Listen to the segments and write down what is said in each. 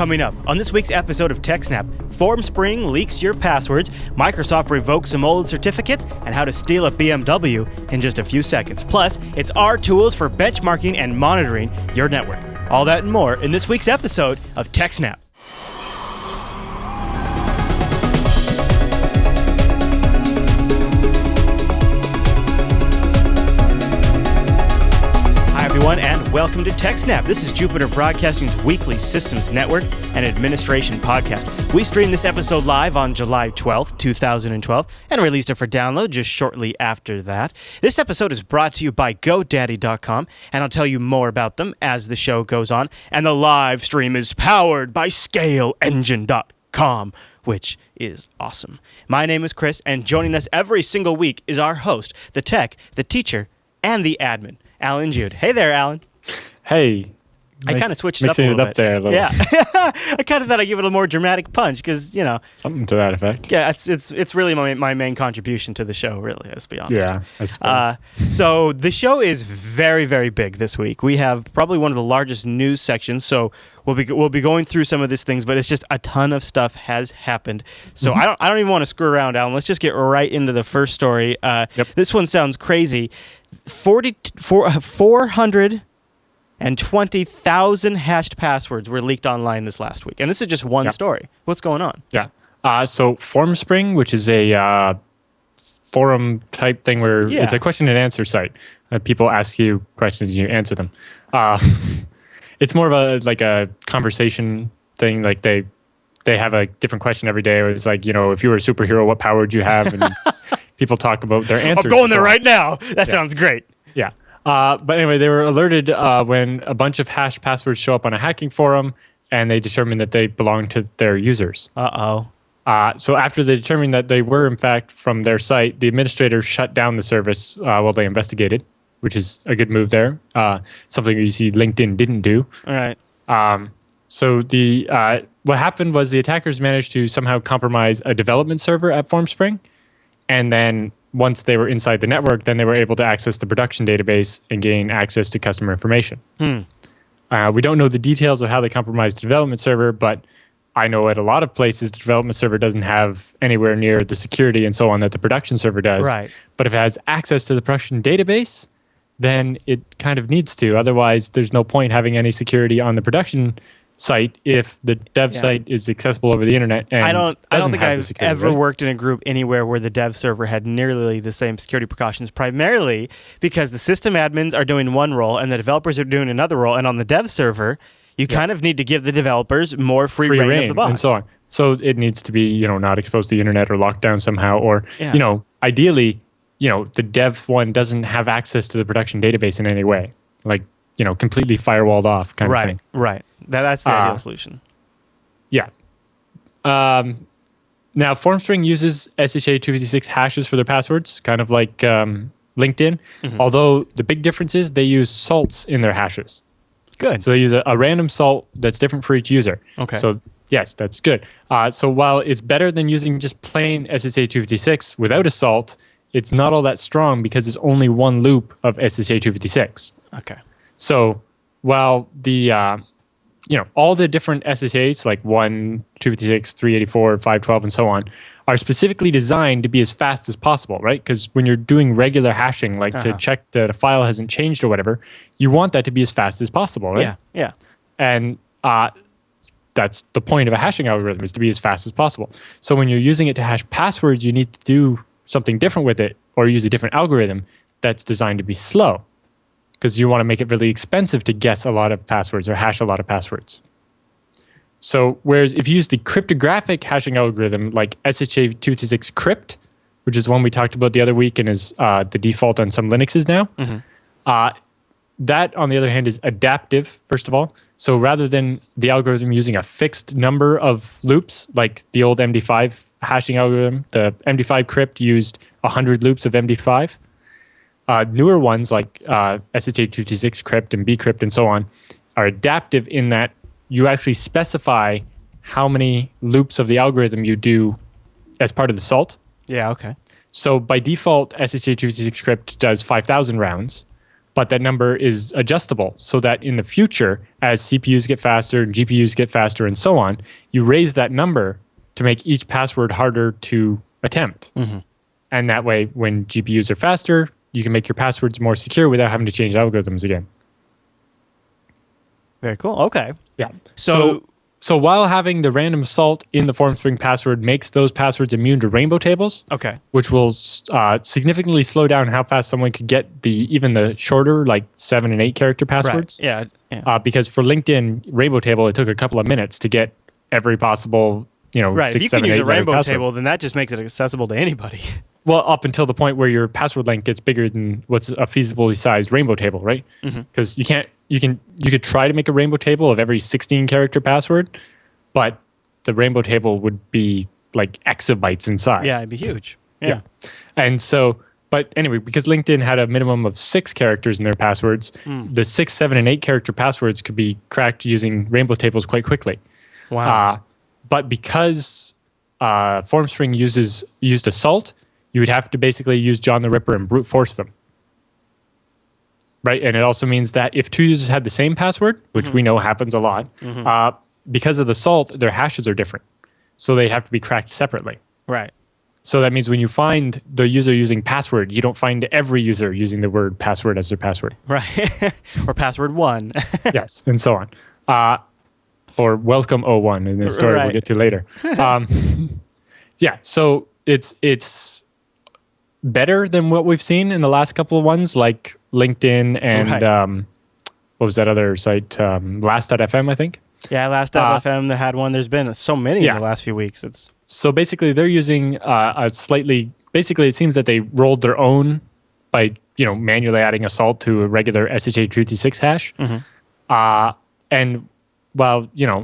Coming up on this week's episode of TechSNAP, Formspring leaks your passwords, Microsoft revokes some old certificates, and how to steal a BMW in just a few seconds. Plus, it's our tools for benchmarking and monitoring your network. All that and more in this week's episode of TechSNAP. And welcome to TechSNAP. This is Jupiter Broadcasting's weekly systems network and administration podcast. We streamed this episode live on July 12th, 2012, and released it for download just shortly after that. This episode is brought to you by GoDaddy.com, and I'll tell you more about them as the show goes on. And the live stream is powered by ScaleEngine.com, which is awesome. My name is Chris, and joining us every single week is our host, the tech, the teacher, and the admin, Alan Jude. Hey there, Alan. Hey. I kind of switched it up a little bit. There a little. Yeah. I kind of thought I'd give it a more dramatic punch because, you know. Something to that effect. Yeah, it's really my main contribution to the show, really, let's be honest. Yeah, I suppose. So the show is very, very big this week. We have probably one of the largest news sections, so we'll be going through some of these things, but it's just a ton of stuff has happened. So I don't even want to screw around, Alan. Let's just get right into the first story. This one sounds crazy. 420,000 hashed passwords were leaked online this last week. And this is just one story. What's going on? Yeah. So Formspring, which is a forum type thing where it's a question and answer site. People ask you questions and you answer them. It's more of a conversation thing. Like they have a different question every day. It's like, if you were a superhero, what power would you have? And people talk about their answers. I'm going there right now. That sounds great. Yeah. But anyway, they were alerted when a bunch of hash passwords show up on a hacking forum, and they determined that they belong to their users. Uh-oh. So after they determined that they were, in fact, from their site, the administrator shut down the service while they investigated, which is a good move there. Something you see LinkedIn didn't do. All right. So what happened was the attackers managed to somehow compromise a development server at Formspring, and then once they were inside the network, then they were able to access the production database and gain access to customer information. We don't know the details of how they compromised the development server, but I know at a lot of places the development server doesn't have anywhere near the security and so on that the production server does. Right. But if it has access to the production database, then it kind of needs to. Otherwise, there's no point having any security on the production site if the dev site is accessible over the internet. And I don't think I've ever right? worked in a group anywhere where the dev server had nearly the same security precautions, primarily because the system admins are doing one role and the developers are doing another role. And on the dev server, you kind of need to give the developers more free reign of the box. And so on. So it needs to be, not exposed to the internet or locked down somehow. Or, ideally, the dev one doesn't have access to the production database in any way. Like, completely firewalled off kind of thing. Right. That's the ideal solution. Yeah. Now, Formspring uses SHA-256 hashes for their passwords, kind of like LinkedIn. Although the big difference is they use salts in their hashes. Good. So they use a random salt that's different for each user. Okay. So yes, that's good. So while it's better than using just plain SSH-256 without a salt, it's not all that strong because it's only one loop of SSH-256. Okay. So while the all the different SSHs like 1, 256, 384, 512, and so on are specifically designed to be as fast as possible, right? Because when you're doing regular hashing, like to check that a file hasn't changed or whatever, you want that to be as fast as possible, right? Yeah. And that's the point of a hashing algorithm, is to be as fast as possible. So when you're using it to hash passwords, you need to do something different with it or use a different algorithm that's designed to be slow, because you want to make it really expensive to guess a lot of passwords or hash a lot of passwords. So whereas if you use the cryptographic hashing algorithm like SHA-256 crypt, which is the one we talked about the other week and is the default on some Linuxes now, that, on the other hand, is adaptive, first of all. So rather than the algorithm using a fixed number of loops, like the old MD5 hashing algorithm, the MD5 crypt used 100 loops of MD5. Newer ones like SHA-256 crypt and bcrypt and so on are adaptive in that you actually specify how many loops of the algorithm you do as part of the salt. Yeah, okay. So by default, SHA-256 crypt does 5,000 rounds. but that number is adjustable so that in the future, as CPUs get faster, GPUs get faster, and so on, you raise that number to make each password harder to attempt. And that way, when GPUs are faster, you can make your passwords more secure without having to change algorithms again. Very cool. Okay. Yeah. So while having the random assault in the Formspring password makes those passwords immune to rainbow tables, which will significantly slow down how fast someone could get even the shorter, like 7 and 8 character passwords. Right. Yeah. Because for LinkedIn rainbow table, it took a couple of minutes to get every possible, right. 6, If you 7, can use 8 a rainbow password. table, then that just makes it accessible to anybody. Well, up until the point where your password length gets bigger than what's a feasibly sized rainbow table, right? Because you could try to make a rainbow table of every 16 character password, but the rainbow table would be like exabytes in size. Yeah, it'd be huge. Yeah. And so, but anyway, because LinkedIn had a minimum of 6 characters in their passwords, the 6, 7, and 8 character passwords could be cracked using rainbow tables quite quickly. Wow. But because Formspring used Assault, you would have to basically use John the Ripper and brute force them. Right? And it also means that if 2 users had the same password, which we know happens a lot, because of the Assault, their hashes are different. So they'd have to be cracked separately. Right. So that means when you find the user using password, you don't find every user using the word password as their password. Right. Or password 1. Yes, and so on. Or welcome 01 in the story we'll get to later. Yeah, so it's better than what we've seen in the last couple of ones, like LinkedIn and what was that other site? Last.fm, I think. Yeah, Last.fm that had one. There's been so many in the last few weeks. So basically, they're using basically, it seems that they rolled their own by manually adding Assault to a regular SHA-256 hash. And while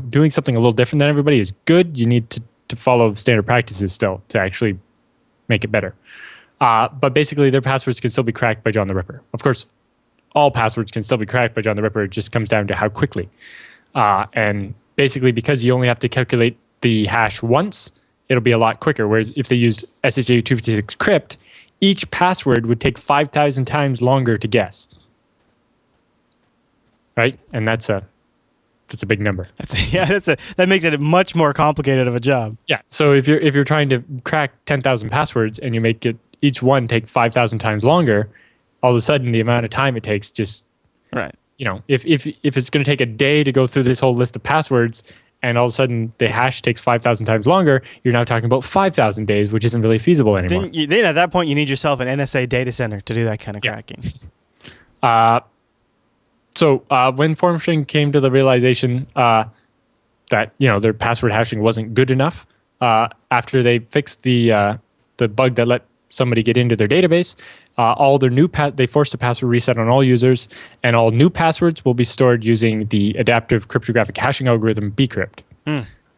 doing something a little different than everybody is good, you need to follow standard practices still to actually make it better. But basically, their passwords can still be cracked by John the Ripper. Of course, all passwords can still be cracked by John the Ripper. It just comes down to how quickly. And basically, because you only have to calculate the hash once, it'll be a lot quicker. Whereas if they used SHA-256 crypt, each password would take 5,000 times longer to guess. Right? And that's a big number. That makes it much more complicated of a job. Yeah. So if you're trying to crack 10,000 passwords and you make it each one take 5,000 times longer, all of a sudden the amount of time it takes just right. If it's going to take a day to go through this whole list of passwords, and all of a sudden the hash takes 5,000 times longer, you're now talking about 5,000 days, which isn't really feasible anymore. Then at that point, you need yourself an NSA data center to do that kind of cracking. So when Formspring came to the realization that their password hashing wasn't good enough, after they fixed the bug that let somebody get into their database, all their they forced a password reset on all users, and all new passwords will be stored using the adaptive cryptographic hashing algorithm bcrypt.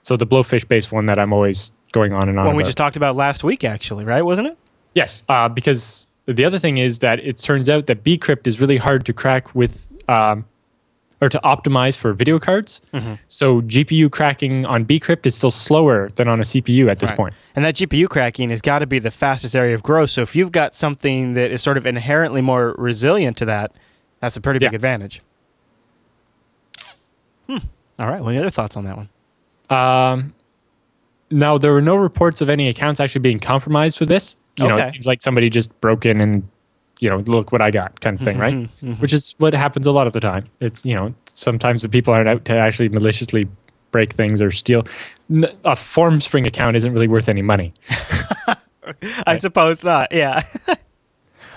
So the blowfish-based one that I'm always going on and on about. We just talked about last week, actually, right? Wasn't it? Yes, because the other thing is that it turns out that bcrypt is really hard to crack with or to optimize for video cards. So GPU cracking on bcrypt is still slower than on a CPU at this point. And that GPU cracking has got to be the fastest area of growth. So if you've got something that is sort of inherently more resilient to that, that's a pretty big advantage. All right. Well, any other thoughts on that one? Now, there were no reports of any accounts actually being compromised with this. It seems like somebody just broke in and look what I got kind of thing, right? Which is what happens a lot of the time. It's, sometimes the people aren't out to actually maliciously break things or steal. A Formspring account isn't really worth any money. I suppose not, yeah.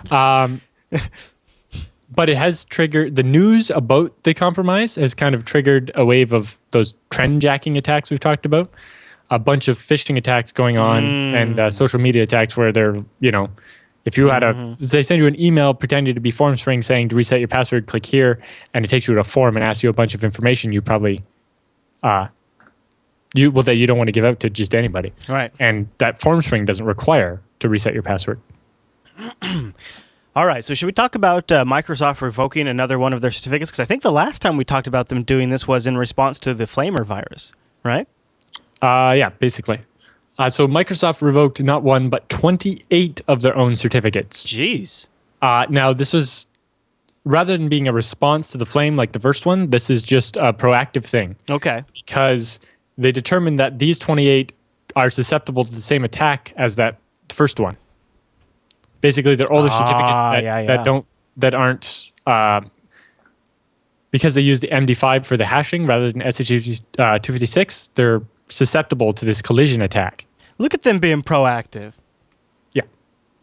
But it has triggered, the news about the compromise has kind of triggered a wave of those trend jacking attacks we've talked about. A bunch of phishing attacks going on and social media attacks where they're, if you had they send you an email pretending to be Formspring saying to reset your password, click here, and it takes you to a form and asks you a bunch of information you probably, that you don't want to give out to just anybody. Right. And that Formspring doesn't require to reset your password. All right. So should we talk about Microsoft revoking another one of their certificates? Because I think the last time we talked about them doing this was in response to the Flamer virus, right? Yeah, basically. So Microsoft revoked not one, but 28 of their own certificates. Jeez. Now, this was rather than being a response to the flame like the first one, this is just a proactive thing. Okay. Because they determined that these 28 are susceptible to the same attack as that first one. Basically, they're older certificates that aren't because they use the MD5 for the hashing rather than SH256. They're susceptible to this collision attack. Look at them being proactive. Yeah,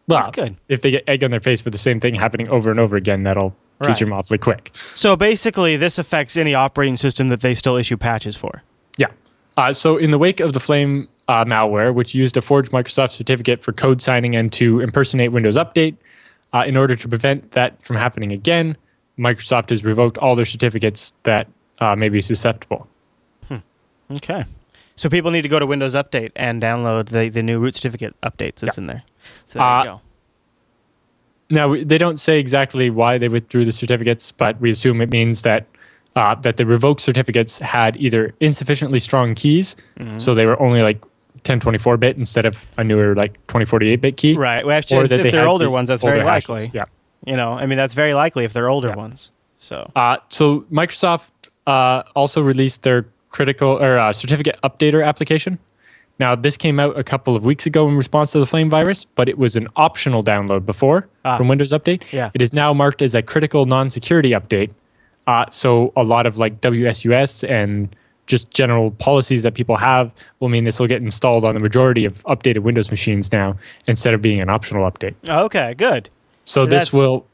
well, that's good. If they get egg on their face for the same thing happening over and over again, that'll teach them awfully quick. So basically, this affects any operating system that they still issue patches for. Yeah. So in the wake of the Flame malware, which used a forged Microsoft certificate for code signing and to impersonate Windows Update, in order to prevent that from happening again, Microsoft has revoked all their certificates that may be susceptible. Okay. So people need to go to Windows Update and download the new root certificate updates that's in there. So there you go. Now, they don't say exactly why they withdrew the certificates, but we assume it means that that the revoked certificates had either insufficiently strong keys, so they were only like 1024-bit instead of a newer like 2048-bit key. Right. Well, actually, if they're older ones, that's very likely. Hashes. Yeah. You know, I mean, that's very likely if they're older ones. So Microsoft also released their critical or certificate updater application. Now, this came out a couple of weeks ago in response to the Flame virus, but it was an optional download before from Windows Update. Yeah. It is now marked as a critical non-security update. So a lot of like WSUS and just general policies that people have will mean this will get installed on the majority of updated Windows machines now instead of being an optional update. Okay, good. So this will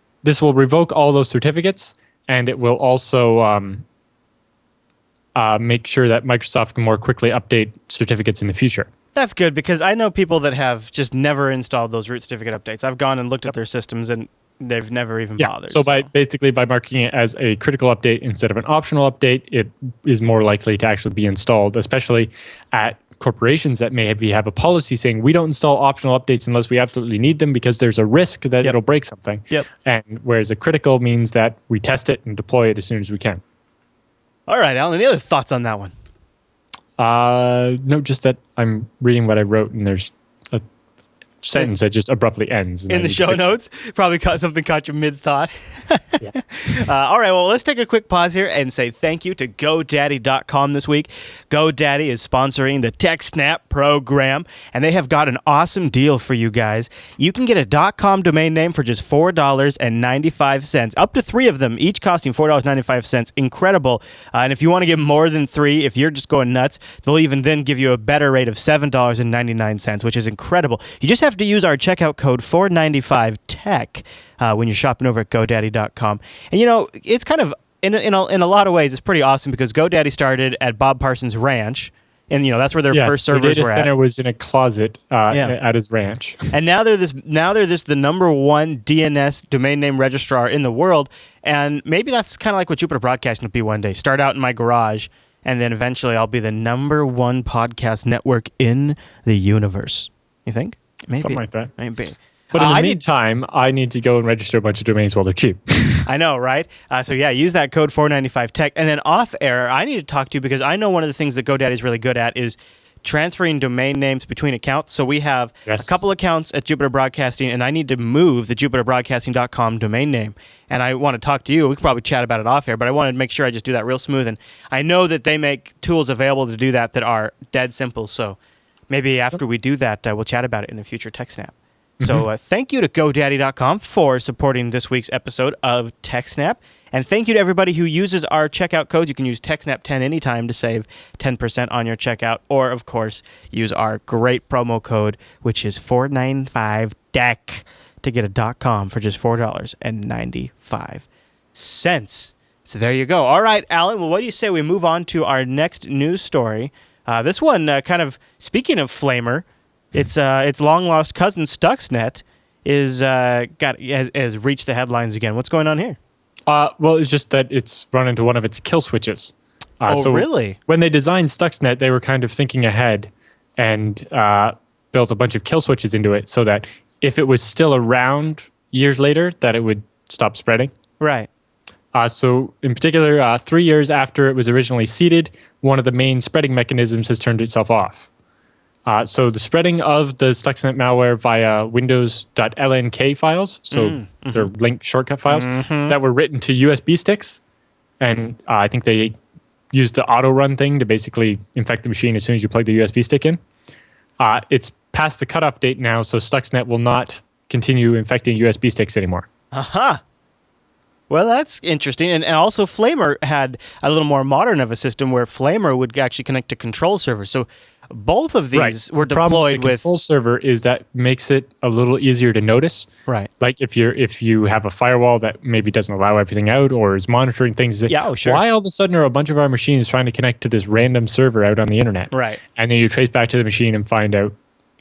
revoke all those certificates, and it will also make sure that Microsoft can more quickly update certificates in the future. That's good because I know people that have just never installed those root certificate updates. I've gone and looked at their systems and they've never even bothered. So by marking it as a critical update instead of an optional update, it is more likely to actually be installed, especially at corporations that maybe have a policy saying we don't install optional updates unless we absolutely need them because there's a risk that it'll break something. Yep. And whereas a critical means that we test it and deploy it as soon as we can. All right, Alan, any other thoughts on that one? No, just that I'm reading what I wrote and there's a sentence that just abruptly ends. In the show notes? Probably something caught you mid-thought. Yeah. All right, well, let's take a quick pause here and say thank you to GoDaddy.com this week. GoDaddy is sponsoring the TechSNAP program, and they have got an awesome deal for you guys. You can get a .com domain name for just $4.95, up to 3 of them, each costing $4.95. Incredible. And if you want to get more than 3, if you're just going nuts, they'll even then give you a better rate of $7.99, which is incredible. You just have to use our checkout code 495TECH when you're shopping over at GoDaddy.com. And, you know, it's kind of, in a lot of ways, it's pretty awesome because GoDaddy started at Bob Parsons' ranch. And, you know, that's where their first servers were at. The data center was in a closet at his ranch. And now they're the #1 DNS domain name registrar in the world. And maybe that's kind of like what Jupiter Broadcasting will be one day. Start out in my garage, and then eventually I'll be the #1 podcast network in the universe. You think? Maybe. Something like that. Maybe. But in the meantime, I need to go and register a bunch of domains while they're cheap. I know, right? So yeah, use that code 495TECH. And then off air, I need to talk to you because I know one of the things that GoDaddy is really good at is transferring domain names between accounts. So we have a couple accounts at Jupiter Broadcasting, and I need to move the jupiterbroadcasting.com domain name. And I want to talk to you. We could probably chat about it off air, but I wanted to make sure I just do that real smooth. And I know that they make tools available to do that are dead simple. So maybe after we do that, we'll chat about it in a future TechSNAP. So thank you to GoDaddy.com for supporting this week's episode of TechSNAP. And thank you to everybody who uses our checkout codes. You can use TechSNAP10 anytime to save 10% on your checkout. Or, of course, use our great promo code, which is 495DECH, to get a .com for just $4.95. So there you go. All right, Alan, well, what do you say we move on to our next news story? This one, kind of, speaking of Flamer, its long lost cousin Stuxnet has reached the headlines again. What's going on here? Well, it's just that it's run into one of its kill switches. So really? When they designed Stuxnet, they were kind of thinking ahead and built a bunch of kill switches into it so that if it was still around years later, that it would stop spreading. Right. So in particular, 3 years after it was originally seeded, one of the main spreading mechanisms has turned itself off. So the spreading of the Stuxnet malware via Windows.lnk files, so they're link shortcut files that were written to USB sticks, and I think they used the auto run thing to basically infect the machine as soon as you plug the USB stick in. It's past the cutoff date now, so Stuxnet will not continue infecting USB sticks anymore. Aha. Well, that's interesting. And also Flamer had a little more modern of a system where Flamer would actually connect to control servers. So both of these were deployed with the control server is that makes it a little easier to notice. Right. Like if you have a firewall that maybe doesn't allow everything out or is monitoring things. Sure. Why all of a sudden are a bunch of our machines trying to connect to this random server out on the internet? Right. And then you trace back to the machine and find out,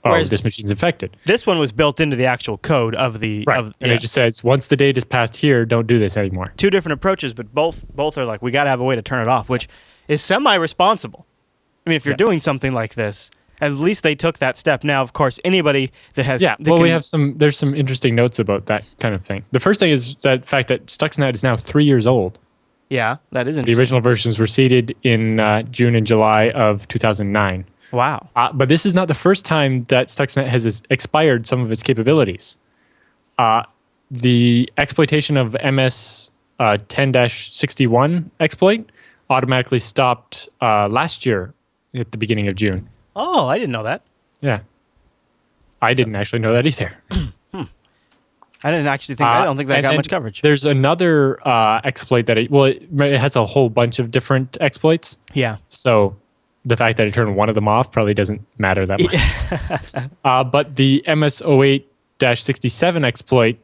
this machine's infected. This one was built into the actual code of the... Right. And it just says, once the date is passed here, don't do this anymore. Two different approaches, but both are like, we got to have a way to turn it off, which is semi-responsible. I mean, if you're doing something like this, at least they took that step. Now, of course, anybody that has... there's some interesting notes about that kind of thing. The first thing is the fact that Stuxnet is now 3 years old. Yeah, that is interesting. The original versions were seeded in June and July of 2009. Wow. But this is not the first time that Stuxnet has expired some of its capabilities. The exploitation of MS 10-61 exploit automatically stopped last year at the beginning of June. Oh, I didn't know that. Yeah. I didn't actually know that either. I didn't actually think... I don't think that got much coverage. There's another exploit that... it has a whole bunch of different exploits. Yeah. So... the fact that it turned one of them off probably doesn't matter that much. But the MS08-67 exploit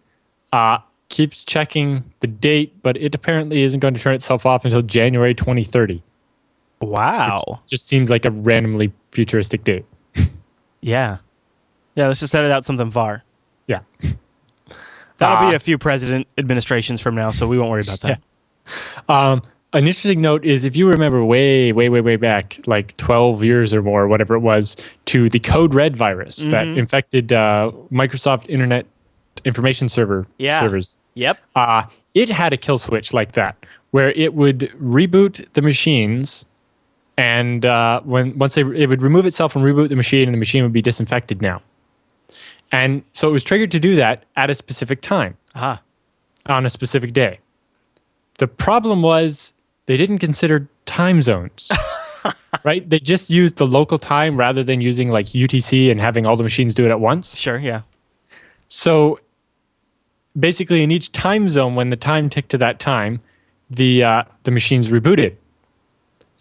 keeps checking the date, but it apparently isn't going to turn itself off until January 2030. Wow. Which just seems like a randomly futuristic date. Yeah. Yeah, let's just set it out something far. Yeah. That'll be a few president administrations from now, so we won't worry about that. Yeah. An interesting note is if you remember way back, like 12 years or more, whatever it was, to the Code Red virus that infected Microsoft Internet Information servers. Yep. It had a kill switch like that, where it would reboot the machines, and it would remove itself and reboot the machine, and the machine would be disinfected now. And so it was triggered to do that at a specific time, on a specific day. The problem was they didn't consider time zones, right? They just used the local time rather than using like UTC and having all the machines do it at once. Sure, yeah. So basically in each time zone, when the time ticked to that time, the machines rebooted.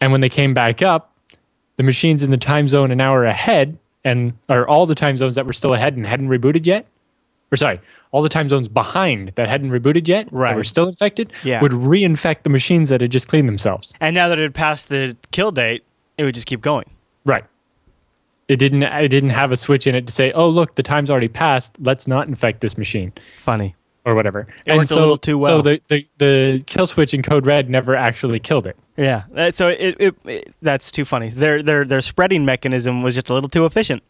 And when they came back up, the machines in the time zone an hour ahead, or all the time zones that were still ahead and hadn't rebooted yet, all the time zones behind that hadn't rebooted yet, that were still infected, would reinfect the machines that had just cleaned themselves. And now that it had passed the kill date, it would just keep going. Right. It didn't have a switch in it to say, oh, look, the time's already passed. Let's not infect this machine. Funny. Or whatever. It worked a little too well. So the kill switch in Code Red never actually killed it. Yeah. So it that's too funny. Their spreading mechanism was just a little too efficient.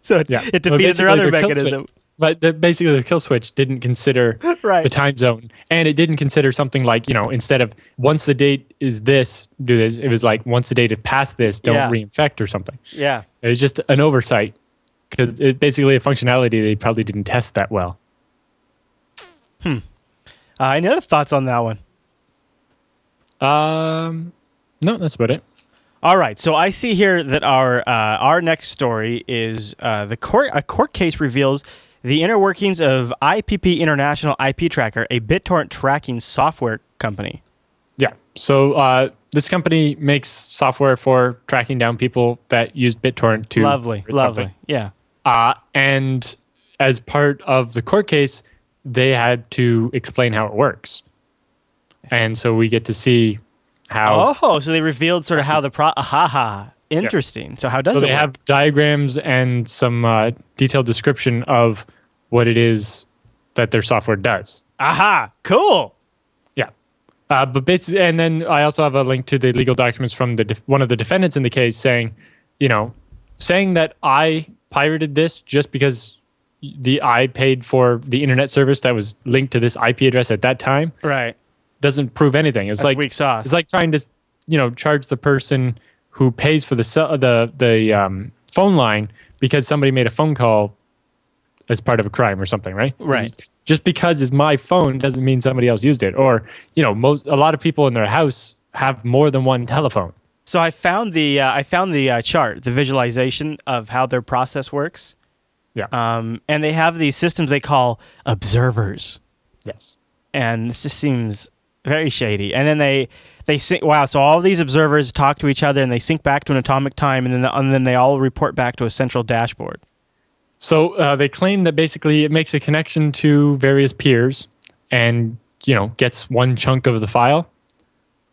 So it defeated their other mechanism. But basically, the kill switch didn't consider the time zone, and it didn't consider something like, instead of once the date is this, do this. It was like once the date is past this, don't reinfect or something. Yeah, it was just an oversight because it basically a functionality they probably didn't test that well. Any other thoughts on that one? No, that's about it. All right, so I see here that our next story is a court case reveals the inner workings of IPP International IP Tracker, a BitTorrent tracking software company. Yeah. So this company makes software for tracking down people that use BitTorrent to... Lovely. Yeah. And as part of the court case, they had to explain how it works. And so we get to see how... Oh, so they revealed sort of how the... Interesting. Yeah. So how does it work? So they have diagrams and some detailed description of what it is that their software does. Aha! Cool! Yeah. But basically, and then I also have a link to the legal documents from one of the defendants in the case saying that I pirated this just because I paid for the internet service that was linked to this IP address at that time. Right. Doesn't prove anything. It's like weak sauce. It's like trying to, charge the person who pays for the phone line because somebody made a phone call as part of a crime or something, right? Right. Just because it's my phone doesn't mean somebody else used it. Or, a lot of people in their house have more than one telephone. So I found the chart, the visualization of how their process works. Yeah. And they have these systems they call observers. Yes. And this just seems very shady. And then they sync. Wow. So all these observers talk to each other and they sync back to an atomic time, and then they all report back to a central dashboard. So they claim that basically it makes a connection to various peers, and gets one chunk of the file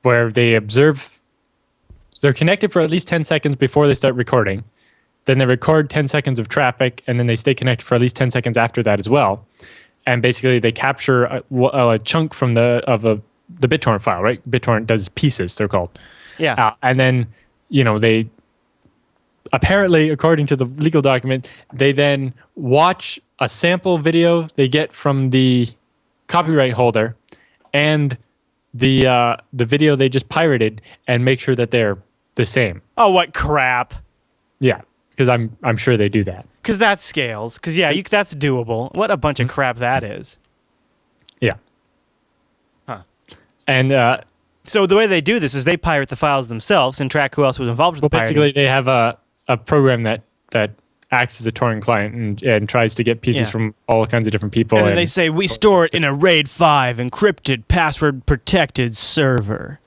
where they observe. They're connected for at least 10 seconds before they start recording. Then they record 10 seconds of traffic, and then they stay connected for at least 10 seconds after that as well. And basically, they capture a chunk from the BitTorrent file, right? BitTorrent does pieces, they're called. Yeah. And then, they apparently, according to the legal document, they then watch a sample video they get from the copyright holder and the video they just pirated and make sure that they're the same. Oh, what crap! Yeah, because I'm sure they do that. Because that scales. Because that's doable. What a bunch of crap that is. Yeah. Huh. And so the way they do this is they pirate the files themselves and track who else was involved with the pirating. Basically, they have a program that acts as a torrent client and tries to get pieces from all kinds of different people. And then they say, we store it in a RAID 5 encrypted, password-protected server.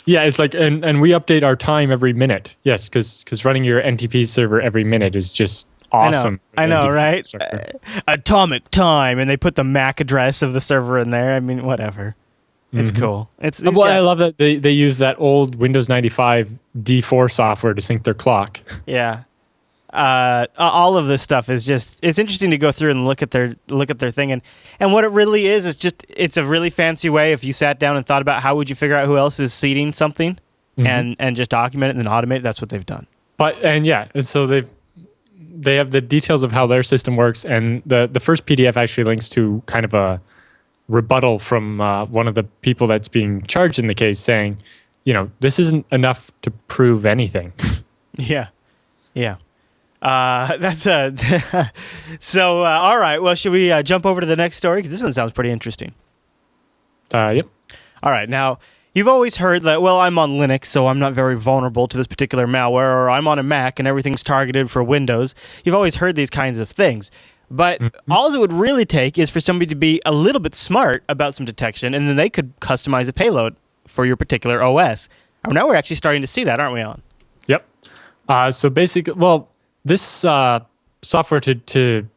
Yeah, it's like, and we update our time every minute. Yes, because running your NTP server every minute is just awesome. I know, right? Atomic time, and they put the MAC address of the server in there. I mean, whatever. It's cool. I love that they use that old Windows 95 D4 software to sync their clock. Yeah. All of this stuff is it's interesting to go through and look at their thing, and what it really is just it's a really fancy way. If you sat down and thought about how would you figure out who else is seeding something, and just document it and then automate it, that's what they've done. And so they have the details of how their system works, and the first PDF actually links to kind of a rebuttal from one of the people that's being charged in the case, saying, this isn't enough to prove anything. Yeah. That's so. All right. Well, should we jump over to the next story? Because this one sounds pretty interesting. Yep. All right. Now, you've always heard that, well, I'm on Linux, so I'm not very vulnerable to this particular malware, or I'm on a Mac and everything's targeted for Windows. You've always heard these kinds of things. But all it would really take is for somebody to be a little bit smart about some detection, and then they could customize a payload for your particular OS. And now we're actually starting to see that, aren't we, Alan? Yep. So basically, this software to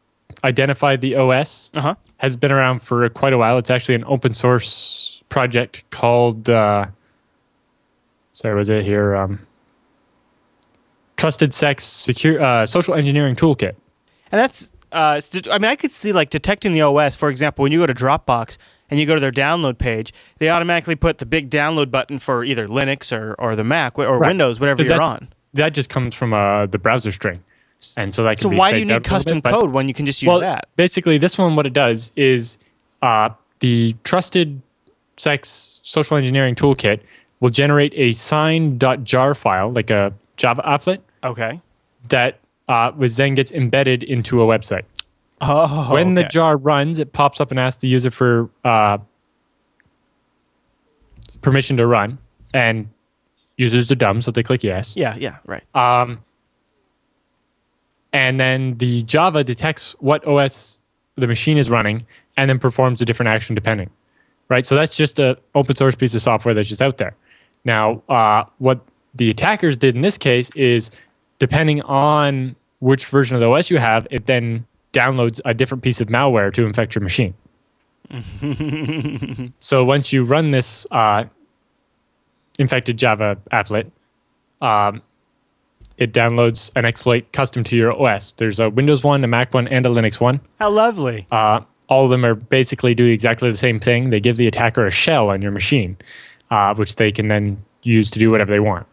identify the OS has been around for quite a while. It's actually an open source project called, Trusted Sex Social Engineering Toolkit. And that's, I could see like detecting the OS, for example, when you go to Dropbox and you go to their download page, they automatically put the big download button for either Linux or the Mac or Windows, whatever you're on. That just comes from the browser string. And so that can be why do you need custom code when you can just use that? Basically, this one, what it does is the Trusted Sex Social Engineering Toolkit will generate a sign.jar file, like a Java applet. Okay. That which then gets embedded into a website. Oh, when the jar runs, it pops up and asks the user for permission to run, and users are dumb, so they click yes. Yeah, right. And then the Java detects what OS the machine is running and then performs a different action depending, right? So that's just an open source piece of software that's just out there. Now, what the attackers did in this case is, depending on which version of the OS you have, it then downloads a different piece of malware to infect your machine. So once you run this infected Java applet, it downloads an exploit custom to your OS. There's a Windows one, a Mac one, and a Linux one. How lovely. All of them are basically doing exactly the same thing. They give the attacker a shell on your machine, which they can then use to do whatever they want.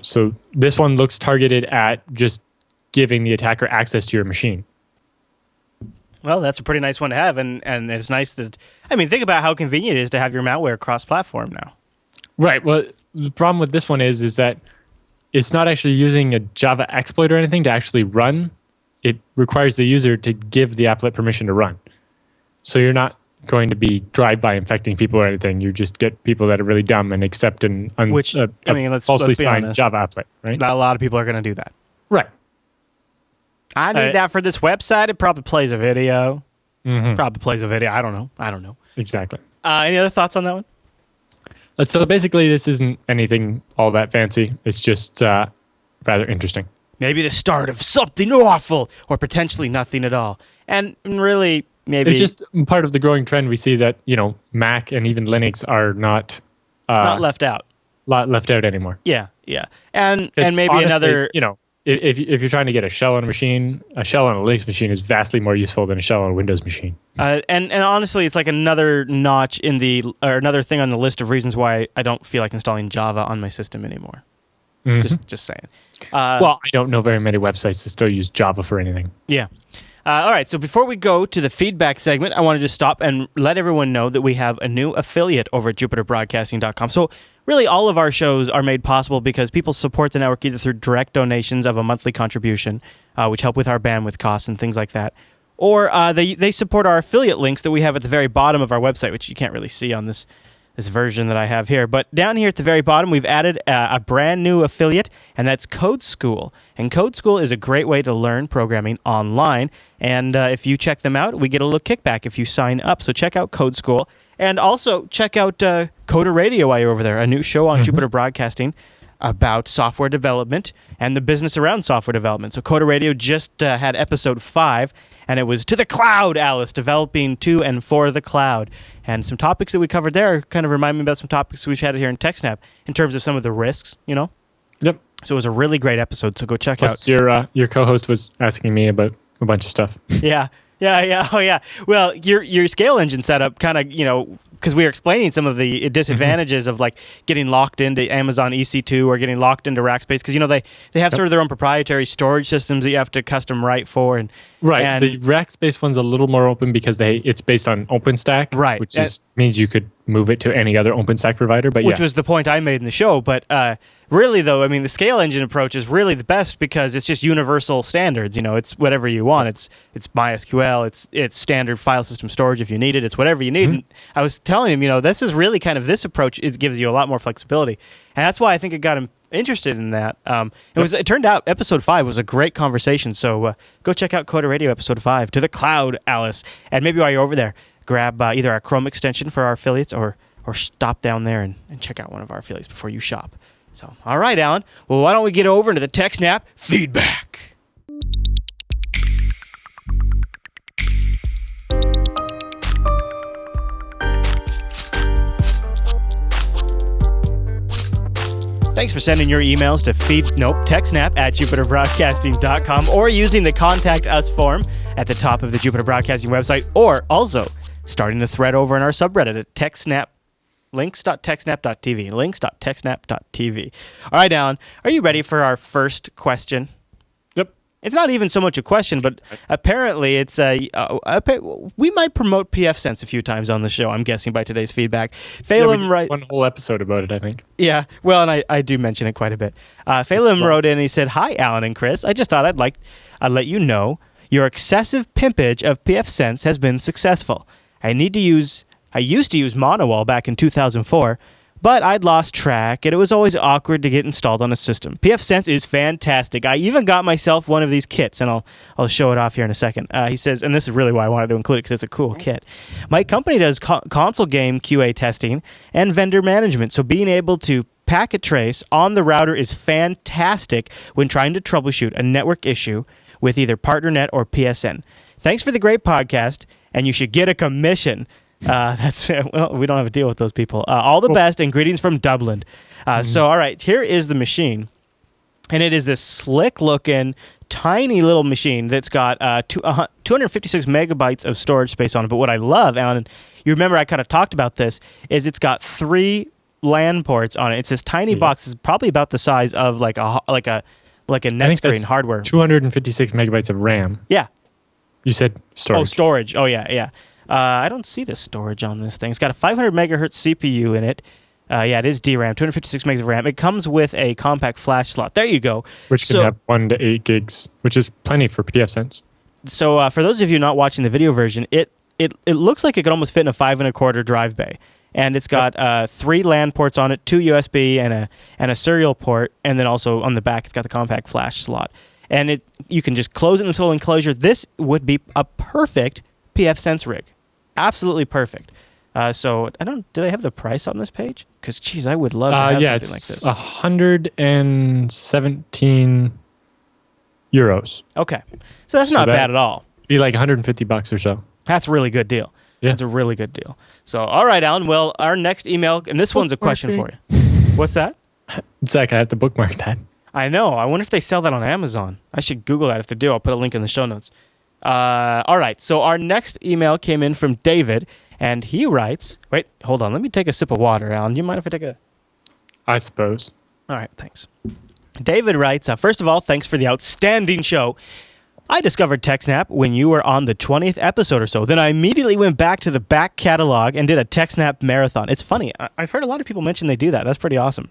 So this one looks targeted at just giving the attacker access to your machine. Well, that's a pretty nice one to have, and it's nice that, think about how convenient it is to have your malware cross-platform now. Right. Well, the problem with this one is that it's not actually using a Java exploit or anything to actually run. It requires the user to give the applet permission to run. So you're not going to be drive-by infecting people or anything. You just get people that are really dumb and accept let's falsely signed honest. Java applet, right? Not a lot of people are going to do that. Right. I need that for this website. It probably plays a video. Mm-hmm. Probably plays a video. I don't know. Exactly. Any other thoughts on that one? So basically, this isn't anything all that fancy. It's just rather interesting. Maybe the start of something awful, or potentially nothing at all. And really, maybe it's just part of the growing trend. We see that Mac and even Linux are not left out. Left out anymore. Yeah. And maybe honestly, another. If you're trying to get a shell on a machine, a shell on a Linux machine is vastly more useful than a shell on a Windows machine. And honestly, it's like another notch or another thing on the list of reasons why I don't feel like installing Java on my system anymore. Mm-hmm. Just saying. Well, I don't know very many websites that still use Java for anything. Yeah. All right. So before we go to the feedback segment, I want to just stop and let everyone know that we have a new affiliate over at JupiterBroadcasting.com. So really, all of our shows are made possible because people support the network either through direct donations of a monthly contribution, which help with our bandwidth costs and things like that, or they support our affiliate links that we have at the very bottom of our website, which you can't really see on this version that I have here. But down here at the very bottom, we've added a brand new affiliate, and that's Code School. And Code School is a great way to learn programming online. And if you check them out, we get a little kickback if you sign up. So check out Code School. And also check out Coder Radio while you're over there, a new show on Jupiter Broadcasting about software development and the business around software development. So Coder Radio just had episode 5, and it was To the Cloud, Alice, developing to and for the cloud. And some topics that we covered there kind of remind me about some topics we've had here in TechSNAP in terms of some of the risks, Yep. So it was a really great episode, so go check out. Plus, your co-host was asking me about a bunch of stuff. Yeah. Oh, yeah. Well, your scale engine setup kind of, because we were explaining some of the disadvantages of like getting locked into Amazon EC2 or getting locked into Rackspace, because they have sort of their own proprietary storage systems that you have to custom write for, and the Rackspace one's a little more open because it's based on OpenStack, right? Which means you could move it to any other OpenStack provider. But which was the point I made in the show. But really, though, I mean, the scale engine approach is really the best because it's just universal standards. It's whatever you want. It's MySQL. It's standard file system storage if you need it. It's whatever you need. And I was telling him, this is really kind of this approach. It gives you a lot more flexibility, and that's why I think it got him interested in that. It turned out episode 5 was a great conversation. So go check out Coder Radio episode 5, To the Cloud, Alice, and maybe while you're over there, grab either our Chrome extension for our affiliates or stop down there and check out one of our affiliates before you shop. So, all right, Alan. Well, why don't we get over into the TechSNAP feedback? Thanks for sending your emails to TechSNAP at JupiterBroadcasting.com or using the Contact Us form at the top of the Jupiter Broadcasting website, or also starting a thread over in our subreddit at TechSNAP. Links.techsnap.tv. Links.techsnap.tv. All right, Alan, are you ready for our first question? Yep. It's not even so much a question, but apparently it's we might promote PFSense a few times on the show, I'm guessing, by today's feedback. Phelim we did one whole episode about it, I think. Yeah, well, and I do mention it quite a bit. Phelim wrote in and he said, "Hi, Alan and Chris. I just thought I'd let you know your excessive pimpage of PFSense has been successful. I used to use Monowall back in 2004, but I'd lost track, and it was always awkward to get installed on a system. PFSense is fantastic. I even got myself one of these kits, and I'll show it off here in a second." He says, and this is really why I wanted to include it, because it's a cool kit. "My company does console game QA testing and vendor management, so being able to packet trace on the router is fantastic when trying to troubleshoot a network issue with either PartnerNet or PSN. Thanks for the great podcast, and you should get a commission." Well, we don't have a deal with those people. All the best, and greetings from Dublin. So, all right, here is the machine. And it is this slick-looking, tiny little machine that's got 256 megabytes of storage space on it. But what I love, Alan, you remember I kind of talked about this, is it's got 3 LAN ports on it. It's this tiny box. It's probably about the size of like a net screen hardware. 256 megabytes of RAM. Yeah. You said storage. Oh, storage. Oh, yeah. I don't see the storage on this thing. It's got a 500 megahertz CPU in it. Yeah, it is DRAM, 256 megs of RAM. It comes with a compact flash slot. There you go. Which can have 1 to 8 gigs, which is plenty for pfSense. So for those of you not watching the video version, it looks like it could almost fit in a 5 1/4 drive bay. And it's got 3 LAN ports on it, 2 USB and a serial port, and then also on the back it's got the compact flash slot. And you can just close it in this little enclosure. This would be a perfect pfSense rig. Absolutely perfect. So do they have the price on this page? Because geez, I would love to have something like this. 117 euros. Okay, so that's not bad at all. Be like $150 or so. That's a really good deal. Yeah. That's a really good deal. So all right, Alan. Well, our next email, and this one's a question for you. What's that? Zach, I have to bookmark that. I know. I wonder if they sell that on Amazon. I should Google that. If they do, I'll put a link in the show notes. All right. So our next email came in from David. And he writes, wait, hold on. Let me take a sip of water, Alan. Do you mind if I take a... I suppose. All right, thanks. David writes, first of all, thanks for the outstanding show. I discovered TechSNAP when you were on the 20th episode or so. Then I immediately went back to the back catalog and did a TechSNAP marathon. It's funny. I've heard a lot of people mention they do that. That's pretty awesome.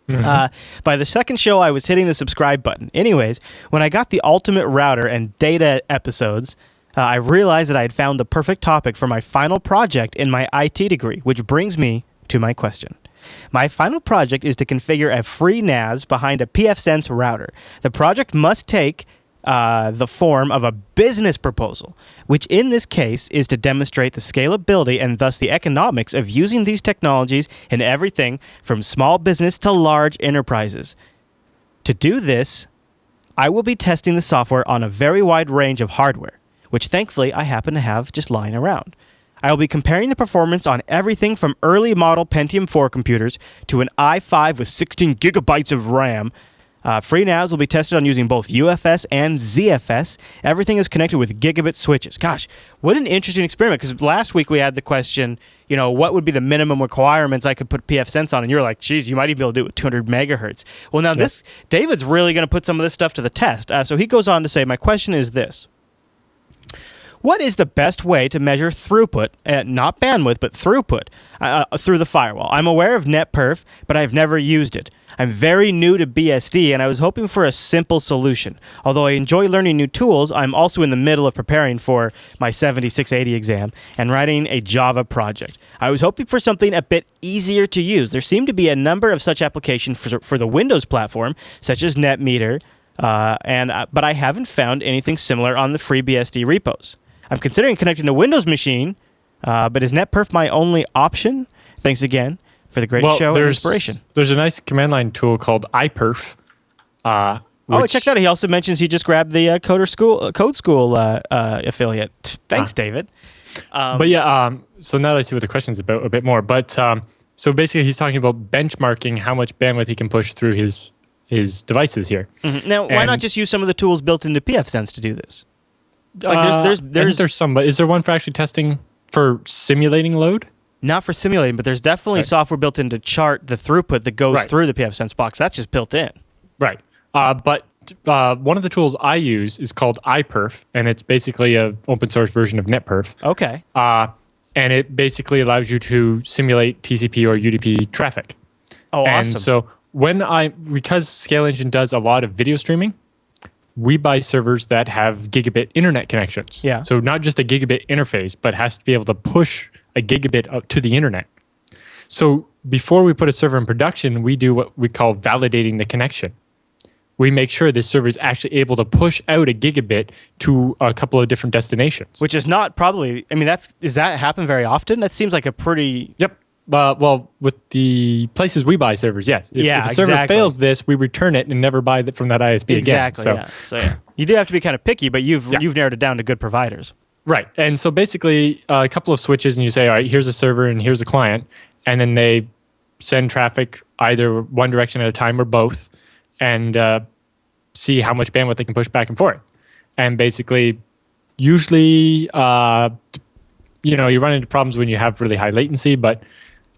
Mm-hmm. By the second show, I was hitting the subscribe button. Anyways, when I got the Ultimate Router and Data episodes... I realized that I had found the perfect topic for my final project in my IT degree, which brings me to my question. My final project is to configure a free NAS behind a pfSense router. The project must take the form of a business proposal, which in this case is to demonstrate the scalability and thus the economics of using these technologies in everything from small business to large enterprises. To do this, I will be testing the software on a very wide range of hardware, which thankfully I happen to have just lying around. I will be comparing the performance on everything from early model Pentium 4 computers to an i5 with 16 gigabytes of RAM. FreeNAS will be tested on using both UFS and ZFS. Everything is connected with gigabit switches. Gosh, what an interesting experiment, because last week we had the question, what would be the minimum requirements I could put pfSense on? And you were like, geez, you might even be able to do it with 200 megahertz. Well, now David's really going to put some of this stuff to the test. So he goes on to say, my question is this. What is the best way to measure throughput, not bandwidth, but throughput, through the firewall? I'm aware of NetPerf, but I've never used it. I'm very new to BSD, and I was hoping for a simple solution. Although I enjoy learning new tools, I'm also in the middle of preparing for my 7680 exam and writing a Java project. I was hoping for something a bit easier to use. There seem to be a number of such applications for the Windows platform, such as NetMeter, but I haven't found anything similar on the FreeBSD repos. I'm considering connecting to a Windows machine, but is NetPerf my only option? Thanks again for the great show and inspiration. There's a nice command line tool called iPerf. Check that out. He also mentions he just grabbed the Code School affiliate. Thanks, David. So now that I see what the question's about a bit more. But so basically he's talking about benchmarking how much bandwidth he can push through his devices here. Mm-hmm. Now, why not just use some of the tools built into pfSense to do this? There's some, but is there one for actually testing for simulating load? Not for simulating, but there's definitely software built in to chart the throughput that goes through the pfSense box. That's just built in. Right. But one of the tools I use is called iPerf, and it's basically an open source version of NetPerf. Okay. And it basically allows you to simulate TCP or UDP traffic. Oh, awesome. And so because Scale Engine does a lot of video streaming, we buy servers that have gigabit internet connections. Yeah. So not just a gigabit interface, but has to be able to push a gigabit up to the internet. So before we put a server in production, we do what we call validating the connection. We make sure this server is actually able to push out a gigabit to a couple of different destinations. Which is not probably, does that happen very often? That seems like a pretty... Yep. Well, with the places we buy servers, yes. If a server fails this, we return it and never buy it from that ISP again. So you do have to be kind of picky, but you've narrowed it down to good providers. Right. And so basically a couple of switches and you say, all right, here's a server and here's a client. And then they send traffic either one direction at a time or both and see how much bandwidth they can push back and forth. And basically, usually, you run into problems when you have really high latency, but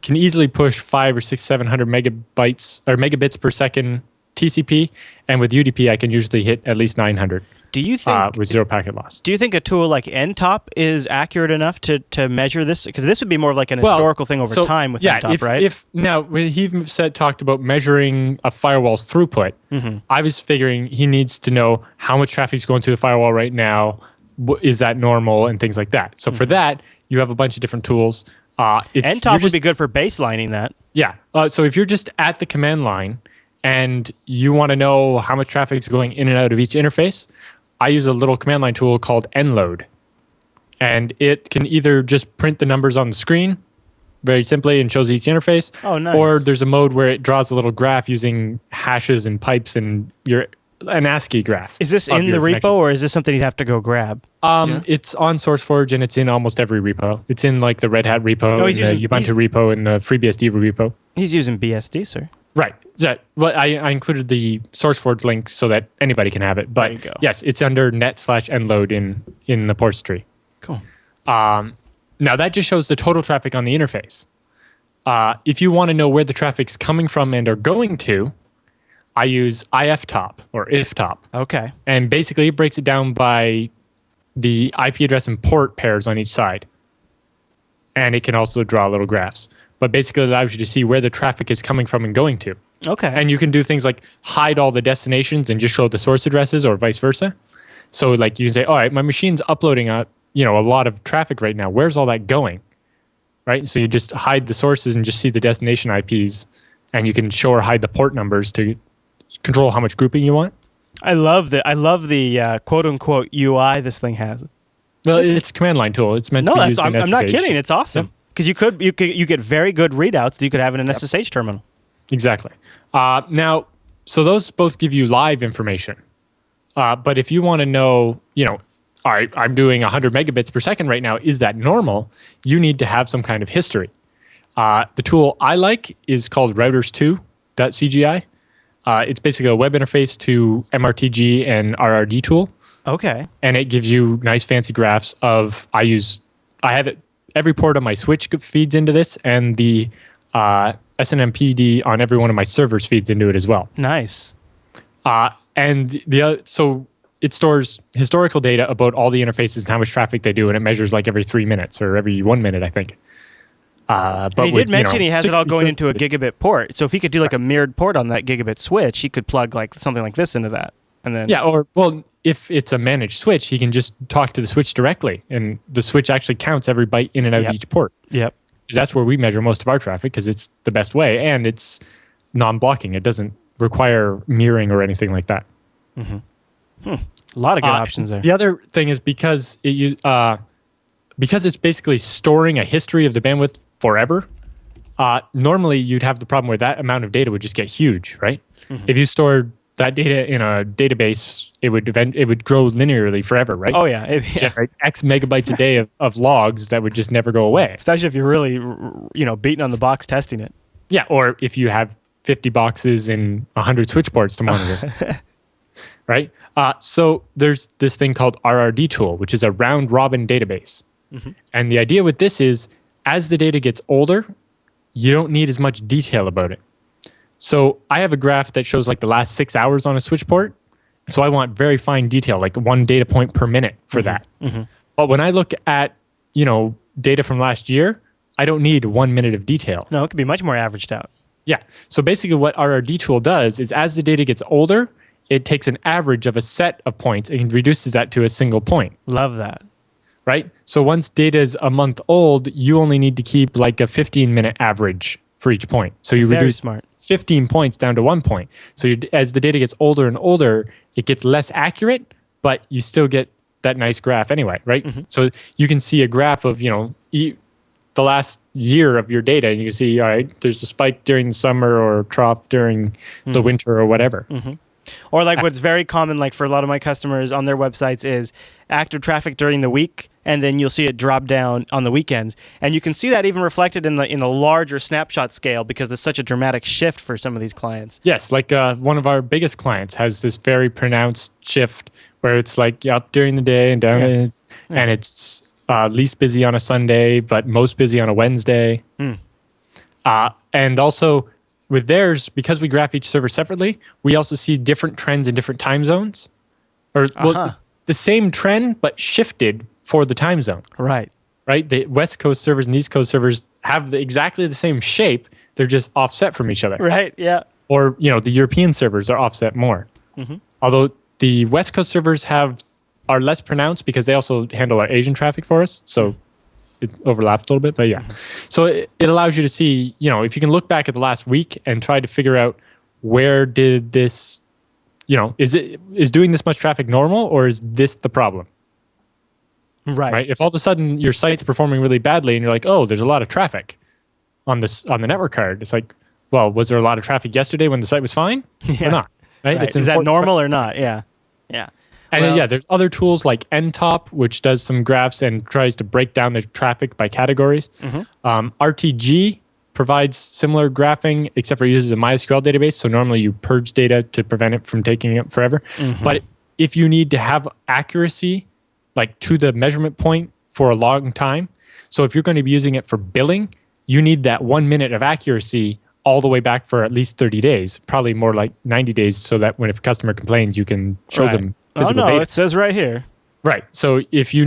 can easily push 500 or 600, 700 megabytes or megabits per second TCP, and with UDP, I can usually hit at least 900. Do you think with zero packet loss? Do you think a tool like NTOP is accurate enough to measure this? Because this would be more of like an historical thing over time with NTOP, right? Now when he talked about measuring a firewall's throughput, I was figuring he needs to know how much traffic is going through the firewall right now. Is that normal and things like that? So for that, you have a bunch of different tools. NTOP would be good for baselining that. Yeah. So if you're just at the command line and you want to know how much traffic is going in and out of each interface, I use a little command line tool called nload. And it can either just print the numbers on the screen very simply and shows each interface. Oh, nice. Or there's a mode where it draws a little graph using hashes and pipes and an ASCII graph. Is this in the repo or is this something you'd have to go grab? It's on SourceForge and it's in almost every repo. It's in like the Red Hat repo, the Ubuntu repo, and the FreeBSD repo. He's using BSD, sir. Right. Well, I included the SourceForge link so that anybody can have it. But yes, it's under net/nload in the ports tree. Cool. Now that just shows the total traffic on the interface. If you want to know where the traffic's coming from and are going to, I use iftop or iftop. Okay. And basically it breaks it down by the IP address and port pairs on each side. And it can also draw little graphs. But basically it allows you to see where the traffic is coming from and going to. Okay. And you can do things like hide all the destinations and just show the source addresses or vice versa. So like you say, all right, my machine's uploading a lot of traffic right now. Where's all that going? Right? So you just hide the sources and just see the destination IPs, and you can show or hide the port numbers to control how much grouping you want. I love the quote unquote UI this thing has. Well, it's a command line tool. It's meant to be used in SSH. I'm not kidding. It's awesome. Because you get very good readouts that you could have in an SSH terminal. Exactly. Now, so those both give you live information. But if you want to know, all right, I'm doing 100 megabits per second right now. Is that normal? You need to have some kind of history. The tool I like is called routers2.cgi. It's basically a web interface to MRTG and RRD tool. Okay. And it gives you nice fancy graphs of, I have it, every port on my switch feeds into this, and the SNMPD on every one of my servers feeds into it as well. Nice. So it stores historical data about all the interfaces and how much traffic they do, and it measures like every 3 minutes or every 1 minute, I think. But he did mention he has it all going into a gigabit port. So if he could do like a mirrored port on that gigabit switch, he could plug like something like this into that. And then if it's a managed switch, he can just talk to the switch directly, and the switch actually counts every byte in and out of each port. Yep. That's where we measure most of our traffic because it's the best way, and it's non-blocking. It doesn't require mirroring or anything like that. Mm-hmm. A lot of good options there. The other thing is because it's basically storing a history of the bandwidth forever. Normally, you'd have the problem where that amount of data would just get huge, right? Mm-hmm. If you stored that data in a database, it would grow linearly forever, right? Oh yeah, generate X megabytes a day of logs that would just never go away. Especially if you're really, beating on the box testing it. Yeah, or if you have 50 boxes and 100 switch ports to monitor, right? So there's this thing called RRD tool, which is a round robin database, and the idea with this is, as the data gets older, you don't need as much detail about it. So I have a graph that shows like the last 6 hours on a switch port. So I want very fine detail, like one data point per minute for that. Mm-hmm. But when I look at, data from last year, I don't need 1 minute of detail. No, it could be much more averaged out. Yeah. So basically what RRD tool does is, as the data gets older, it takes an average of a set of points and reduces that to a single point. Love that. Right? So once data is a month old, you only need to keep like a 15-minute average for each point. So you reduce smart. 15 points down to 1 point. So as the data gets older and older, it gets less accurate, but you still get that nice graph anyway, right? Mm-hmm. So you can see a graph of, the last year of your data, and you can see, all right, there's a spike during the summer or drop during the winter or whatever. Mm-hmm. Or like what's very common, like for a lot of my customers on their websites, is active traffic during the week, and then you'll see it drop down on the weekends. And you can see that even reflected in the larger snapshot scale, because there's such a dramatic shift for some of these clients. Yes, like one of our biggest clients has this very pronounced shift where it's like up during the day and down, and it's least busy on a Sunday, but most busy on a Wednesday. And also, with theirs, because we graph each server separately, we also see different trends in different time zones. Or the same trend, but shifted for the time zone. Right. Right? The West Coast servers and East Coast servers have exactly the same shape. They're just offset from each other. Right, yeah. Or, the European servers are offset more. Mm-hmm. Although the West Coast servers are less pronounced because they also handle our Asian traffic for us. So it overlaps a little bit, but yeah. Mm-hmm. So it allows you to see, if you can look back at the last week and try to figure out where did this, is doing this much traffic normal, or is this the problem? Right. If all of a sudden your site's performing really badly and you're like, oh, there's a lot of traffic on the network card. It's like, well, was there a lot of traffic yesterday when the site was fine or not? Right? Is that normal or not? Yeah. Yeah. And then, there's other tools like NTOP, which does some graphs and tries to break down the traffic by categories. Mm-hmm. RTG provides similar graphing, except for it uses a MySQL database. So normally you purge data to prevent it from taking up forever. Mm-hmm. But if you need to have accuracy, like to the measurement point for a long time, so if you're going to be using it for billing, you need that 1 minute of accuracy all the way back for at least 30 days, probably more like 90 days, so that when if a customer complains, you can show them physical data. It says right here. Right. So if you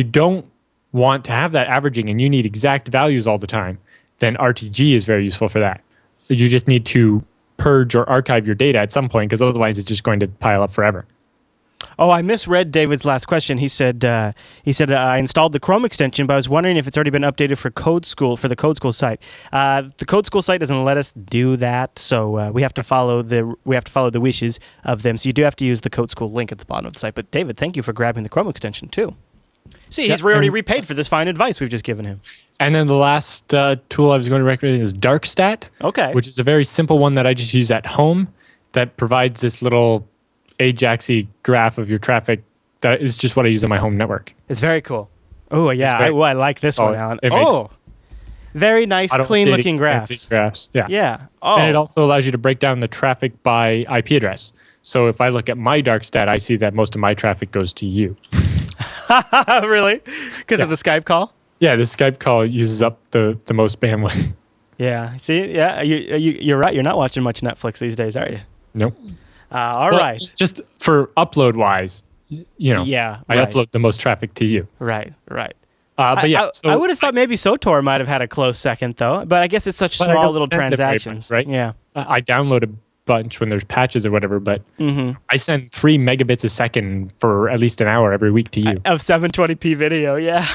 don't want to have that averaging and you need exact values all the time, then RTG is very useful for that. You just need to purge or archive your data at some point, because otherwise it's just going to pile up forever. Oh, I misread David's last question. He said I installed the Chrome extension, but I was wondering if it's already been updated for Code School, for the Code School site. The Code School site doesn't let us do that, so we have to follow the wishes of them. So you do have to use the Code School link at the bottom of the site. But David, thank you for grabbing the Chrome extension too. See, he's already repaid for this fine advice we've just given him. And then the last tool I was going to recommend is DarkStat, which is a very simple one that I just use at home that provides this little Ajaxy graph of your traphic. That is just what I use on my home network. It's very cool. Oh, yeah. I like this one, Alan. Very nice, clean-looking graphs. Yeah. Yeah. And it also allows you to break down the traffic by IP address. So if I look at my DarkStat, I see that most of my traffic goes to you. Really? Because of the Skype call? Yeah, the Skype call uses up the most bandwidth. Yeah. See? Yeah. You're right. You're not watching much Netflix these days, are you? Nope. All right. Just for upload-wise, I upload the most traffic to you. Right. But yeah, I would have thought maybe SOTOR might have had a close second, though. But I guess it's such small little transactions, right? Yeah. I download a bunch when there's patches or whatever, but I send 3 megabits a second for at least an hour every week to you. Of 720p video, yeah.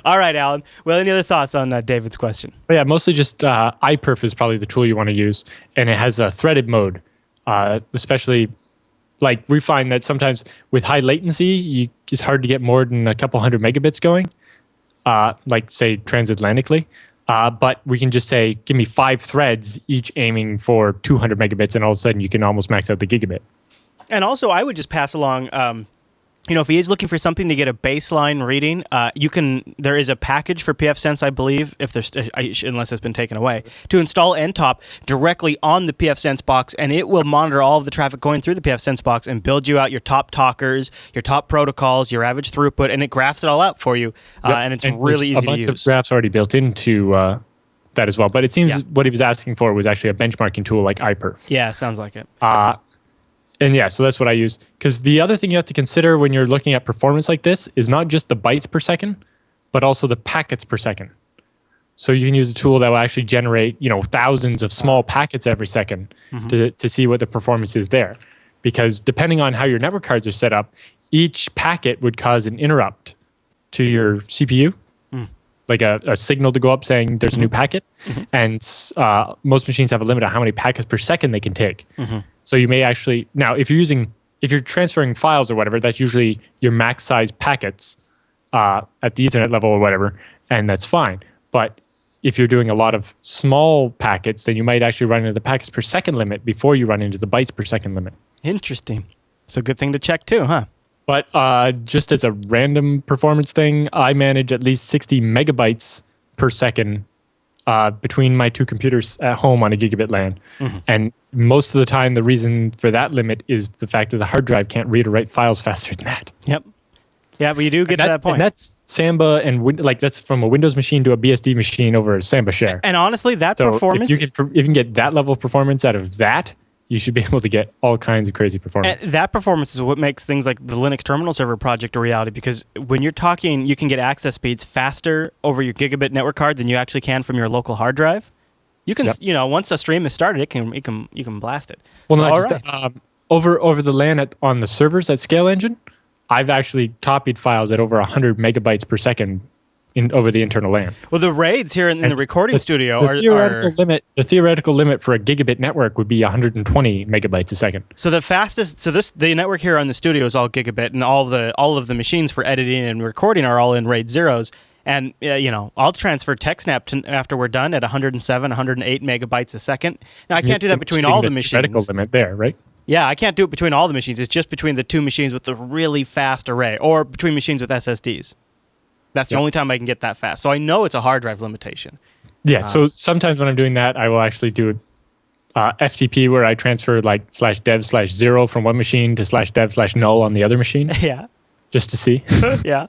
All right, Alan. Well, any other thoughts on David's question? But yeah, mostly just iPerf is probably the tool you want to use, and it has a threaded mode. Especially, like we find that sometimes with high latency, it's hard to get more than a couple hundred megabits going, like say transatlantically. But we can just say, give me 5 threads, each aiming for 200 megabits, and all of a sudden you can almost max out the gigabit. And also, I would just pass along, if he is looking for something to get a baseline reading, there is a package for pfSense, I believe, unless it's been taken away, to install NTOP directly on the pfSense box, and it will monitor all of the traffic going through the pfSense box and build you out your top talkers, your top protocols, your average throughput, and it graphs it all out for you, and it's really easy to use. A bunch of graphs already built into that as well, but it seems what he was asking for was actually a benchmarking tool like iPerf. Yeah, sounds like it. And yeah, so that's what I use. Because the other thing you have to consider when you're looking at performance like this is not just the bytes per second, but also the packets per second. So you can use a tool that will actually generate, thousands of small packets every second to see what the performance is there. Because depending on how your network cards are set up, each packet would cause an interrupt to your CPU, like a signal to go up saying there's a new packet. And most machines have a limit on how many packets per second they can take. So you may actually, now if you're transferring files or whatever, that's usually your max size packets at the Ethernet level or whatever, and that's fine. But if you're doing a lot of small packets, then you might actually run into the packets per second limit before you run into the bytes per second limit. Interesting. So good thing to check too, huh? But just as a random performance thing, I manage at least 60 megabytes per second between my 2 computers at home on a gigabit LAN. And most of the time, the reason for that limit is the fact that the hard drive can't read or write files faster than that. Yep. Yeah, but you do get to that point. And that's Samba and that's from a Windows machine to a BSD machine over a Samba share. And honestly, that performance... if you can get that level of performance out of that, you should be able to get all kinds of crazy performance. And that performance is what makes things like the Linux terminal server project a reality, because when you're talking, you can get access speeds faster over your gigabit network card than you actually can from your local hard drive. You can, once a stream is started, you can blast it. Well, so, not just that, over the LAN on the servers at Scale Engine, I've actually copied files at over 100 megabytes per second over the internal LAN. Well, the RAIDs here in the recording studio are... The theoretical limit for a gigabit network would be 120 megabytes a second. So the network here on the studio is all gigabit, and all of the machines for editing and recording are all in RAID zeros. And I'll transfer TechSNAP after we're done at 107, 108 megabytes a second. Now I can't do that between all the machines. Theoretical limit there, right? Yeah, I can't do it between all the machines. It's just between the two machines with the really fast array, or between machines with SSDs. That's the only time I can get that fast. So I know it's a hard drive limitation. Yeah, so sometimes when I'm doing that, I will actually do FTP where I transfer /dev/0 from one machine to /dev/null on the other machine. Yeah. Just to see. Yeah.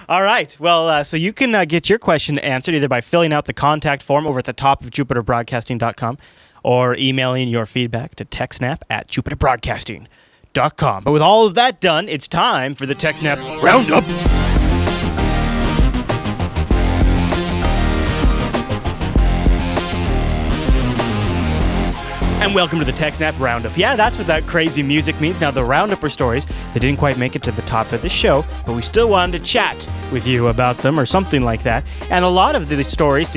All right. Well, so you can get your question answered either by filling out the contact form over at the top of jupiterbroadcasting.com or emailing your feedback to techsnap@jupiterbroadcasting.com. But with all of that done, it's time for the TechSNAP Roundup. And welcome to the TechSNAP Roundup. Yeah, that's what that crazy music means. Now, the Roundup are stories that didn't quite make it to the top of the show, but we still wanted to chat with you about them or something like that. And a lot of the stories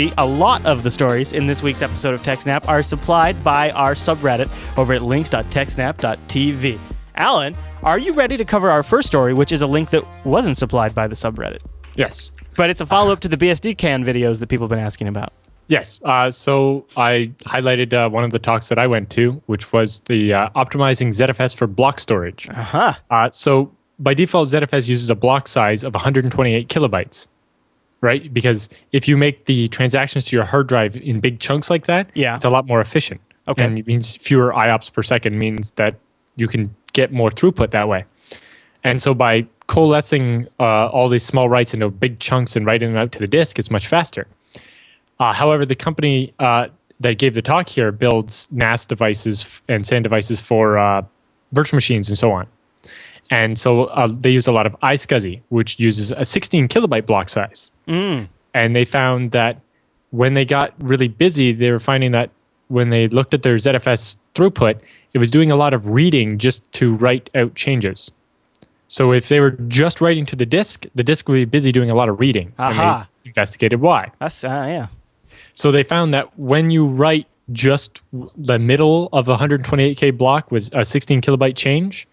in this week's episode of TechSNAP are supplied by our subreddit over at links.techsnap.tv. Alan, are you ready to cover our first story, which is a link that wasn't supplied by the subreddit? Yes. But it's a follow-up to the BSD can videos that people have been asking about. Yes. So I highlighted one of the talks that I went to, which was the optimizing ZFS for block storage. Uh-huh. So by default, ZFS uses a block size of 128 kilobytes, right? Because if you make the transactions to your hard drive in big chunks like that, it's a lot more efficient. Okay. And it means fewer IOPS per second means that you can get more throughput that way. And so by coalescing all these small writes into big chunks and writing them out to the disk, it's much faster. However, the company that gave the talk here builds NAS devices and SAN devices for virtual machines and so on. And so they use a lot of iSCSI, which uses a 16 kilobyte block size. Mm. And they found that when they got really busy, they were finding that when they looked at their ZFS throughput, it was doing a lot of reading just to write out changes. So if they were just writing to the disk would be busy doing a lot of reading. Aha. And they investigated why. That's, yeah. So they found that when you write just the middle of a 128K block with a 16 kilobyte change,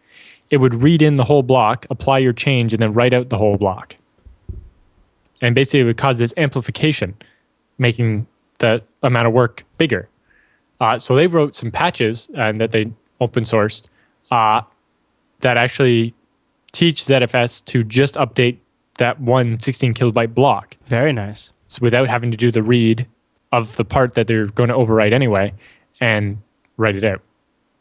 it would read in the whole block, apply your change, and then write out the whole block. And basically it would cause this amplification, making the amount of work bigger. So they wrote some patches and that they open sourced that actually teach ZFS to just update that one 16 kilobyte block. Very nice. So without having to do the read of the part that they're going to overwrite anyway and write it out.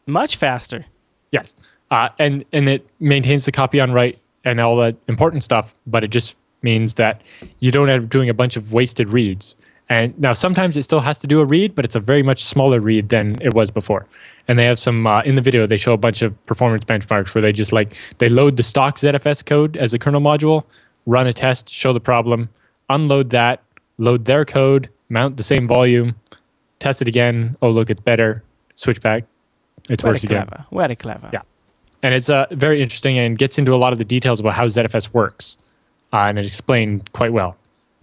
Much faster. Yes. And it maintains the copy on write and all that important stuff, but it just means that you don't end up doing a bunch of wasted reads. And now sometimes it still has to do a read, but it's a very much smaller read than it was before. And they have some, in the video, they show a bunch of performance benchmarks where they just they load the stock ZFS code as a kernel module, run a test, show the problem, unload that, load their code, mount the same volume, test it again. Oh, look, it's better. Switch back. It's worse again. Very clever. Yeah. And it's very interesting and gets into a lot of the details about how ZFS works. And it explained quite well.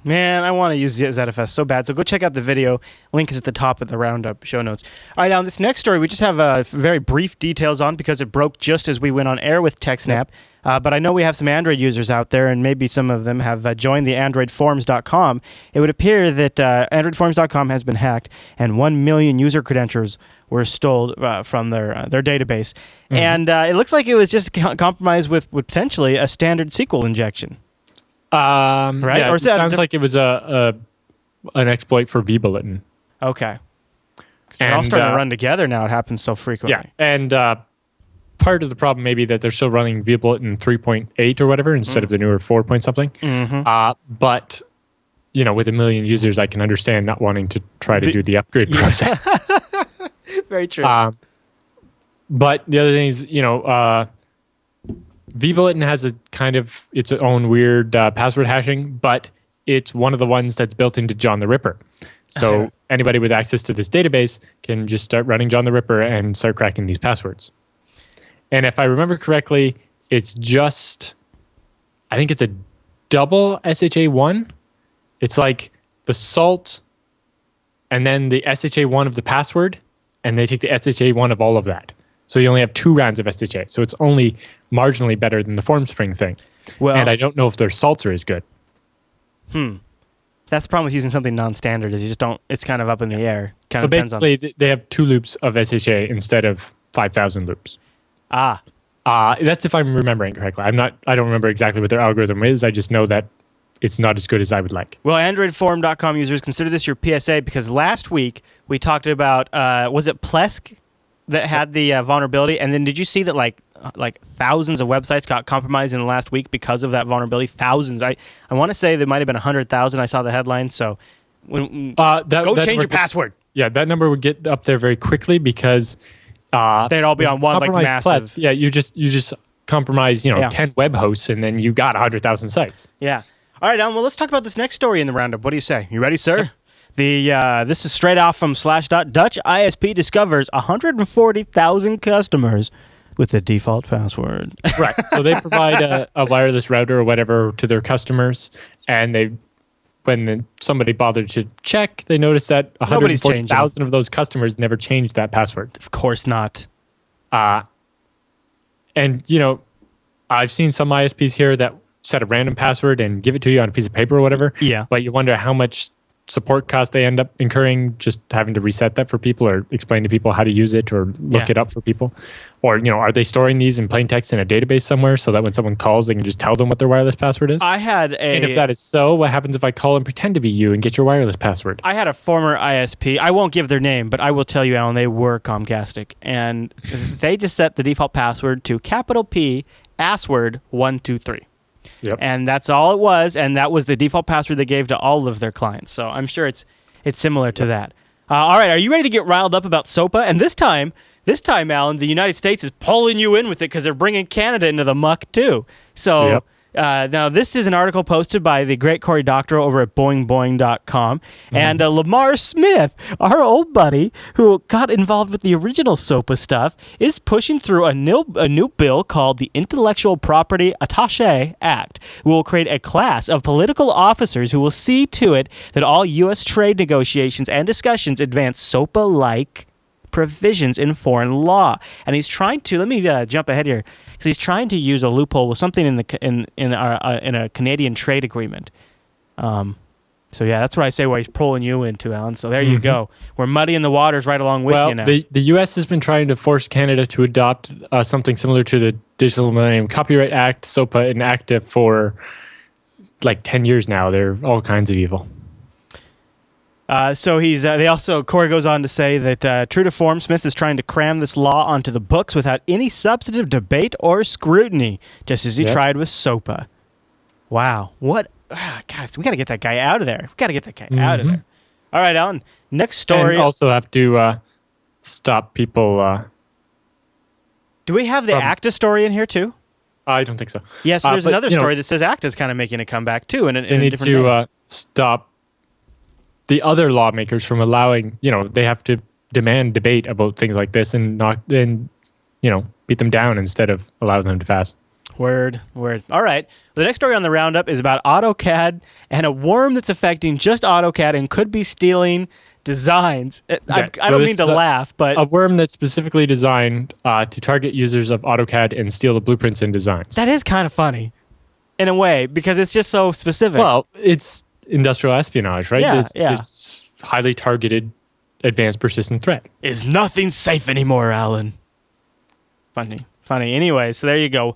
Man, I want to use ZFS so bad. So go check out the video. Link is at the top of the Roundup show notes. All right, now this next story, we just have very brief details on because it broke just as we went on air with TechSNAP. But I know we have some Android users out there, and maybe some of them have joined the AndroidForums.com. It would appear that AndroidForums.com has been hacked, and 1 million user credentials were stolen from their database. Mm-hmm. And it looks like it was just compromised with potentially a standard SQL injection. Right? Yeah, or it sounds like it was an exploit for vBulletin. Okay. They're all starting to run together now. It happens so frequently. Yeah, and part of the problem may be that they're still running vBulletin 3.8 or whatever instead of the newer 4 point something. But with 1 million users, I can understand not wanting to try to do the upgrade process. Very true. But the other thing is, vBulletin has a kind of its own weird password hashing, but it's one of the ones that's built into John the Ripper. So anybody with access to this database can just start running John the Ripper and start cracking these passwords. And if I remember correctly, it's just, I think it's a double SHA-1. It's like the salt and then the SHA-1 of the password, and they take the SHA-1 of all of that. So you only have 2 rounds of SHA. So it's only marginally better than the Formspring thing. Well, and I don't know if their salts are as good. That's the problem with using something non-standard is you just don't, it's kind of up in the air. But basically, they have 2 loops of SHA instead of 5,000 loops. That's if I'm remembering correctly. I don't remember exactly what their algorithm is. I just know that it's not as good as I would like. Well, AndroidForum.com users, consider this your PSA because last week we talked about, was it Plesk that had the vulnerability? And then did you see that like thousands of websites got compromised in the last week because of that vulnerability? Thousands. I want to say there might have been 100,000. I saw the headline. So go change your password. Yeah, that number would get up there very quickly because they'd all be on one like massive. Plus, yeah, you just compromise 10 web hosts and then you got 100,000 sites. Yeah. All right, Alan, well, let's talk about this next story in the roundup. What do you say? You ready, sir? Yep. This is straight off from Slashdot. Dutch ISP discovers 140,000 customers with the default password. Right. So they provide a wireless router or whatever to their customers, and when somebody bothered to check, they noticed that 140,000 of those customers never changed that password. Of course not. And I've seen some ISPs here that set a random password and give it to you on a piece of paper or whatever. Yeah. But you wonder how much support costs they end up incurring just having to reset that for people or explain to people how to use it or look it up for people. Or, are they storing these in plain text in a database somewhere so that when someone calls, they can just tell them what their wireless password is? And if that is so, what happens if I call and pretend to be you and get your wireless password? I had a former ISP. I won't give their name, but I will tell you, Alan, they were Comcastic. And they just set the default password to capital P, assword 123. Yep. And that's all it was, and that was the default password they gave to all of their clients. So I'm sure it's similar to that. All right, are you ready to get riled up about SOPA? And this time, Alan, the United States is pulling you in with it because they're bringing Canada into the muck too. So now this is an article posted by the great Cory Doctorow over at boingboing.com. And Lamar Smith, our old buddy who got involved with the original SOPA stuff, is pushing through a new bill called the Intellectual Property Attaché Act. It will create a class of political officers who will see to it that all U.S. trade negotiations and discussions advance SOPA-like provisions in foreign law. And he's trying to, let me jump ahead here, because he's trying to use a loophole with something in a Canadian trade agreement. So yeah, that's what I say why he's pulling you into, Alan. So there you go. We're muddying the waters right along with you now. The U.S. has been trying to force Canada to adopt something similar to the Digital Millennium Copyright Act, SOPA, and ACTA for like 10 years now. They're all kinds of evil. So Cory goes on to say that true to form, Smith is trying to cram this law onto the books without any substantive debate or scrutiny, just as he tried with SOPA. Wow. What? God, we got to get that guy out of there. Out of there. All right, Alan. Next story. And also have to stop people. Do we have the ACTA story in here too? I don't think so. Yeah, so there's another story that says ACTA is kind of making a comeback too. They need to stop the other lawmakers from allowing, they have to demand debate about things like this and beat them down instead of allowing them to pass. Word. All right. The next story on the roundup is about AutoCAD and a worm that's affecting just AutoCAD and could be stealing designs. I don't mean to laugh, but... A worm that's specifically designed to target users of AutoCAD and steal the blueprints and designs. That is kind of funny, in a way, because it's just so specific. Well, it's industrial espionage, right? Yeah, It's highly targeted, advanced persistent threat. Is nothing safe anymore, Alan? Funny. Anyway, so there you go.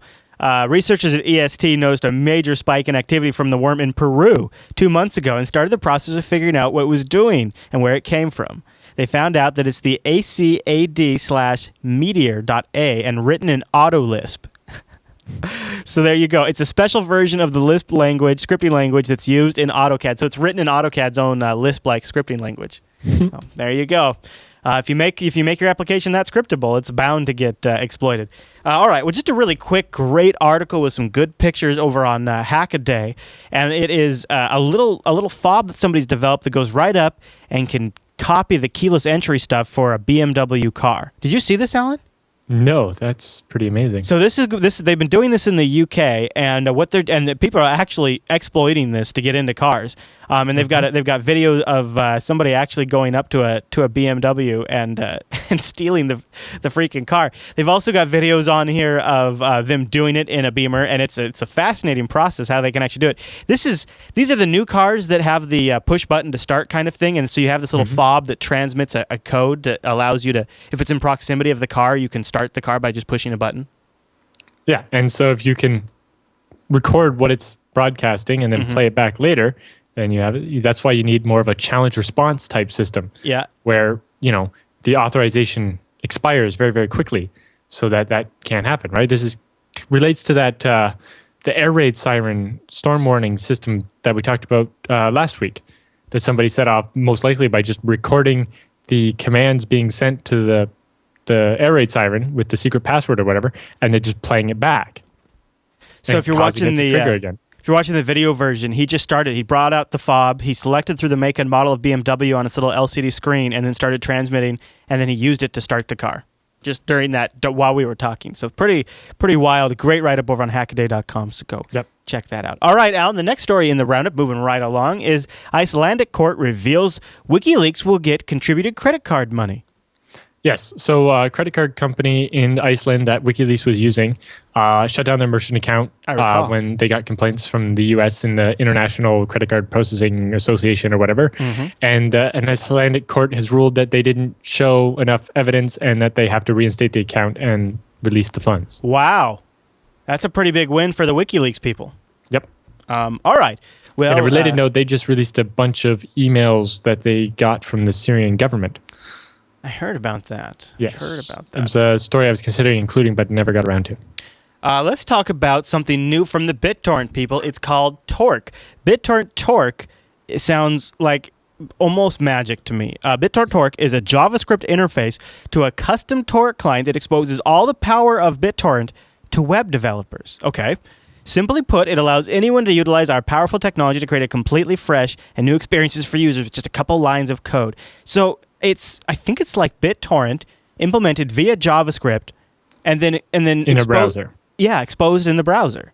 Researchers at EST noticed a major spike in activity from the worm in Peru 2 months ago and started the process of figuring out what it was doing and where it came from. They found out that it's the ACAD/Meteor.A and written in AutoLisp. So there you go. It's a special version of the Lisp language, scripting language that's used in AutoCAD. So it's written in AutoCAD's own Lisp-like scripting language. So there you go. If you make your application that scriptable, it's bound to get exploited. All right. Well, just a really quick, great article with some good pictures over on Hackaday, and it is a little fob that somebody's developed that goes right up and can copy the keyless entry stuff for a BMW car. Did you see this, Alan? No, that's pretty amazing. So this they've been doing this in the UK, and the people are actually exploiting this to get into cars. And they've got video of somebody actually going up to a BMW and and stealing the freaking car. They've also got videos on here of them doing it in a Beamer, and it's a fascinating process how they can actually do it. These are the new cars that have the push button to start kind of thing, and so you have this little fob that transmits a code that allows you to, if it's in proximity of the car, you can start the car by just pushing a button. Yeah, and so if you can record what it's broadcasting and then play it back later, then you have it. That's why you need more of a challenge response type system. Yeah. Where, the authorization expires very, very quickly, so that can't happen, right? This relates to that the air raid siren storm warning system that we talked about last week, that somebody set off most likely by just recording the commands being sent to the air raid siren with the secret password or whatever, and then just playing it back. So if you're watching the video version, he brought out the fob, he selected through the make and model of BMW on its little LCD screen, and then started transmitting, and then he used it to start the car just during that, while we were talking. So pretty wild. Great write-up over on hackaday.com, so go check that out. All right, Alan, the next story in the roundup, moving right along, is Icelandic court reveals WikiLeaks will get contributed credit card money. Yes. So a credit card company in Iceland that WikiLeaks was using shut down their merchant account when they got complaints from the U.S. in the International Credit Card Processing Association or whatever. And an Icelandic court has ruled that they didn't show enough evidence and that they have to reinstate the account and release the funds. Wow. That's a pretty big win for the WikiLeaks people. Yep. All right. Well, on a related note, they just released a bunch of emails that they got from the Syrian government. I heard about that. Yes. It was a story I was considering including, but never got around to. Let's talk about something new from the BitTorrent people. It's called Torque. BitTorrent Torque, it sounds like almost magic to me. BitTorrent Torque is a JavaScript interface to a custom Torque client that exposes all the power of BitTorrent to web developers. Okay. Simply put, it allows anyone to utilize our powerful technology to create a completely fresh and new experiences for users with just a couple lines of code. So I think it's like BitTorrent implemented via JavaScript and then in a browser. Yeah, exposed in the browser.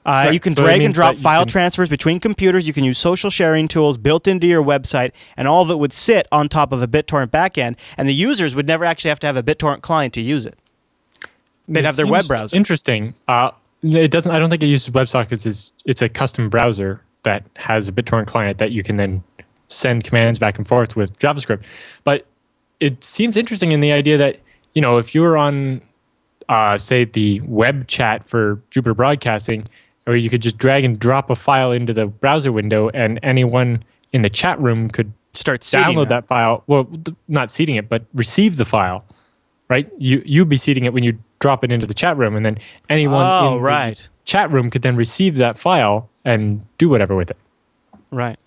Right. You can drag and drop file transfers between computers. You can use social sharing tools built into your website, and all of it would sit on top of a BitTorrent backend, and the users would never actually have to have a BitTorrent client to use it. They'd have their web browser. Interesting. It doesn't. I don't think it uses WebSockets. It's a custom browser that has a BitTorrent client that you can then send commands back and forth with JavaScript. But it seems interesting in the idea that, if you were on, say, the web chat for Jupiter Broadcasting, or you could just drag and drop a file into the browser window and anyone in the chat room could start download that file. Well, not seeding it, but receive the file, right? You'd be seeding it when you drop it into the chat room, and then anyone in the chat room could then receive that file and do whatever with it. Right.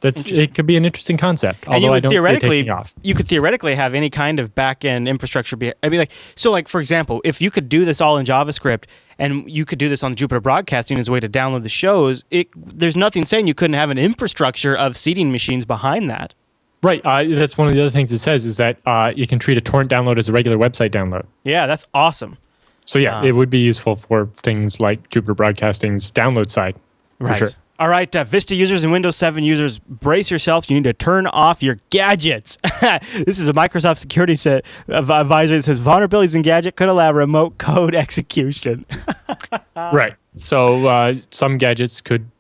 It could be an interesting concept, although I don't see it taking off. You could theoretically have any kind of back-end infrastructure. For example, if you could do this all in JavaScript and you could do this on Jupiter Broadcasting as a way to download the shows, there's nothing saying you couldn't have an infrastructure of seeding machines behind that. Right. That's one of the other things it says is that you can treat a torrent download as a regular website download. Yeah, that's awesome. So yeah, it would be useful for things like Jupiter Broadcasting's download side, for sure. All right, Vista users and Windows 7 users, brace yourself. You need to turn off your gadgets. This is a Microsoft security advisory that says vulnerabilities in gadget could allow remote code execution. Right. So some gadgets could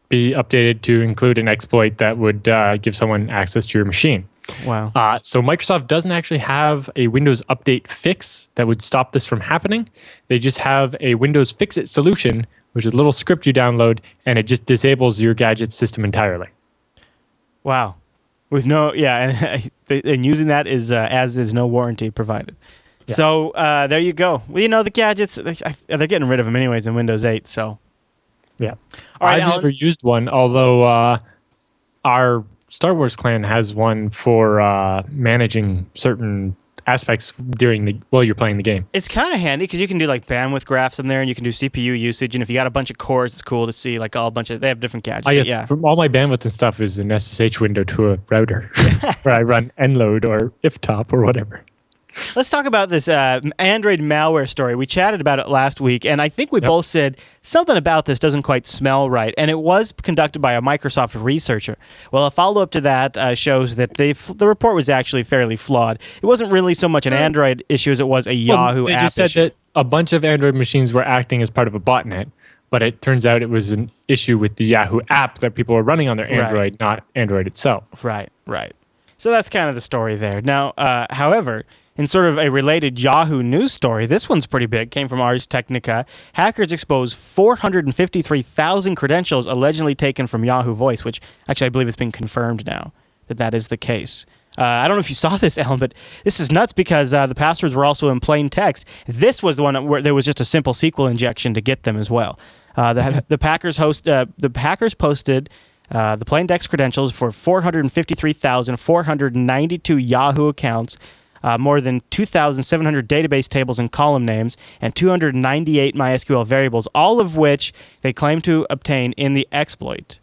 be updated to include an exploit that would give someone access to your machine. Wow. So Microsoft doesn't actually have a Windows Update fix that would stop this from happening. They just have a Windows Fix-It solution, which is a little script you download, and it just disables your gadget system entirely. Wow. With no, yeah, and using that is as is no warranty provided. Yeah. So there you go. Well, the gadgets, they're getting rid of them anyways in Windows 8. So Yeah. all right, I've Alan. never used one, although our Star Wars clan has one for managing certain aspects while you're playing the game. It's kind of handy because you can do like bandwidth graphs in there, and you can do CPU usage. And if you got a bunch of cores, it's cool to see like all a bunch of. They have different gadgets. I guess yeah. from all my bandwidth and stuff is an SSH window to a router where I run nload or iftop or whatever. Let's talk about this Android malware story. We chatted about it last week, and I think we both said something about this doesn't quite smell right. And it was conducted by a Microsoft researcher. Well, a follow-up to that shows that the report was actually fairly flawed. It wasn't really so much an Android issue as it was a Yahoo they app just said issue. that a bunch of Android machines were acting as part of a botnet, but it turns out it was an issue with the Yahoo app that people were running on their Android, not Android itself. Right. So that's kind of the story there. Now, however, in sort of a related Yahoo news story, this one's pretty big, came from Ars Technica. Hackers expose 453,000 credentials allegedly taken from Yahoo Voice, which actually I believe it's been confirmed now that is the case. I don't know if you saw this, Ellen, but this is nuts because the passwords were also in plain text. This was the one where there was just a simple SQL injection to get them as well. The hackers posted the plain text credentials for 453,492 Yahoo accounts, more than 2,700 database tables and column names, and 298 MySQL variables, all of which they claim to obtain in the exploit.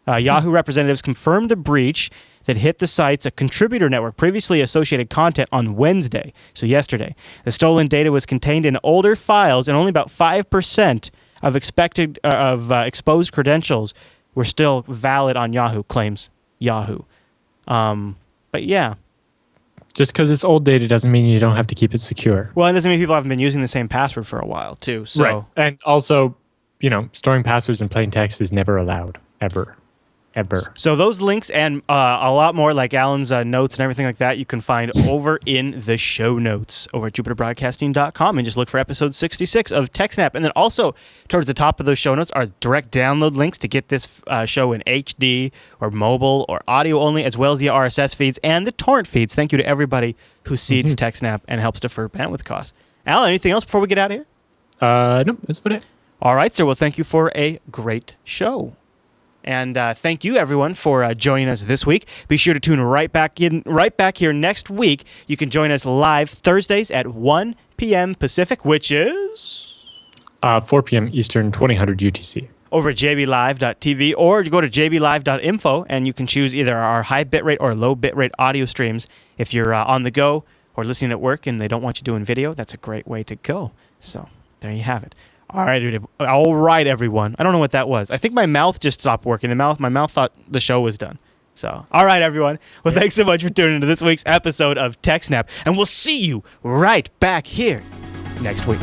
Yahoo representatives confirmed the breach that hit the site's a contributor network previously associated content on Wednesday, so yesterday. The stolen data was contained in older files, and only about 5% of exposed credentials were still valid on Yahoo, claims Yahoo. But yeah. Just because it's old data doesn't mean you don't have to keep it secure. Well, it doesn't mean people haven't been using the same password for a while, too. So. Right. And also, storing passwords in plain text is never allowed, ever. So those links and a lot more like Alan's notes and everything like that you can find over in the show notes over at jupiterbroadcasting.com, and just look for episode 66 of TechSNAP. And then also towards the top of those show notes are direct download links to get this show in HD or mobile or audio only, as well as the RSS feeds and the torrent feeds. Thank you to everybody who seeds TechSNAP and helps defer bandwidth costs. Alan, anything else before we get out of here? Nope, that's about it. All right, sir. Well, thank you for a great show. And thank you, everyone, for joining us this week. Be sure to tune right back here next week. You can join us live Thursdays at 1 p.m. Pacific, which is 4 p.m. Eastern, 2000 UTC. Over at jblive.tv, or you go to jblive.info, and you can choose either our high bitrate or low bitrate audio streams. If you're on the go or listening at work and they don't want you doing video, that's a great way to go. So there you have it. All right, everyone. I don't know what that was. I think my mouth just stopped working. My mouth thought the show was done. So, all right, everyone. Well, thanks so much for tuning into this week's episode of TechSNAP, and we'll see you right back here next week.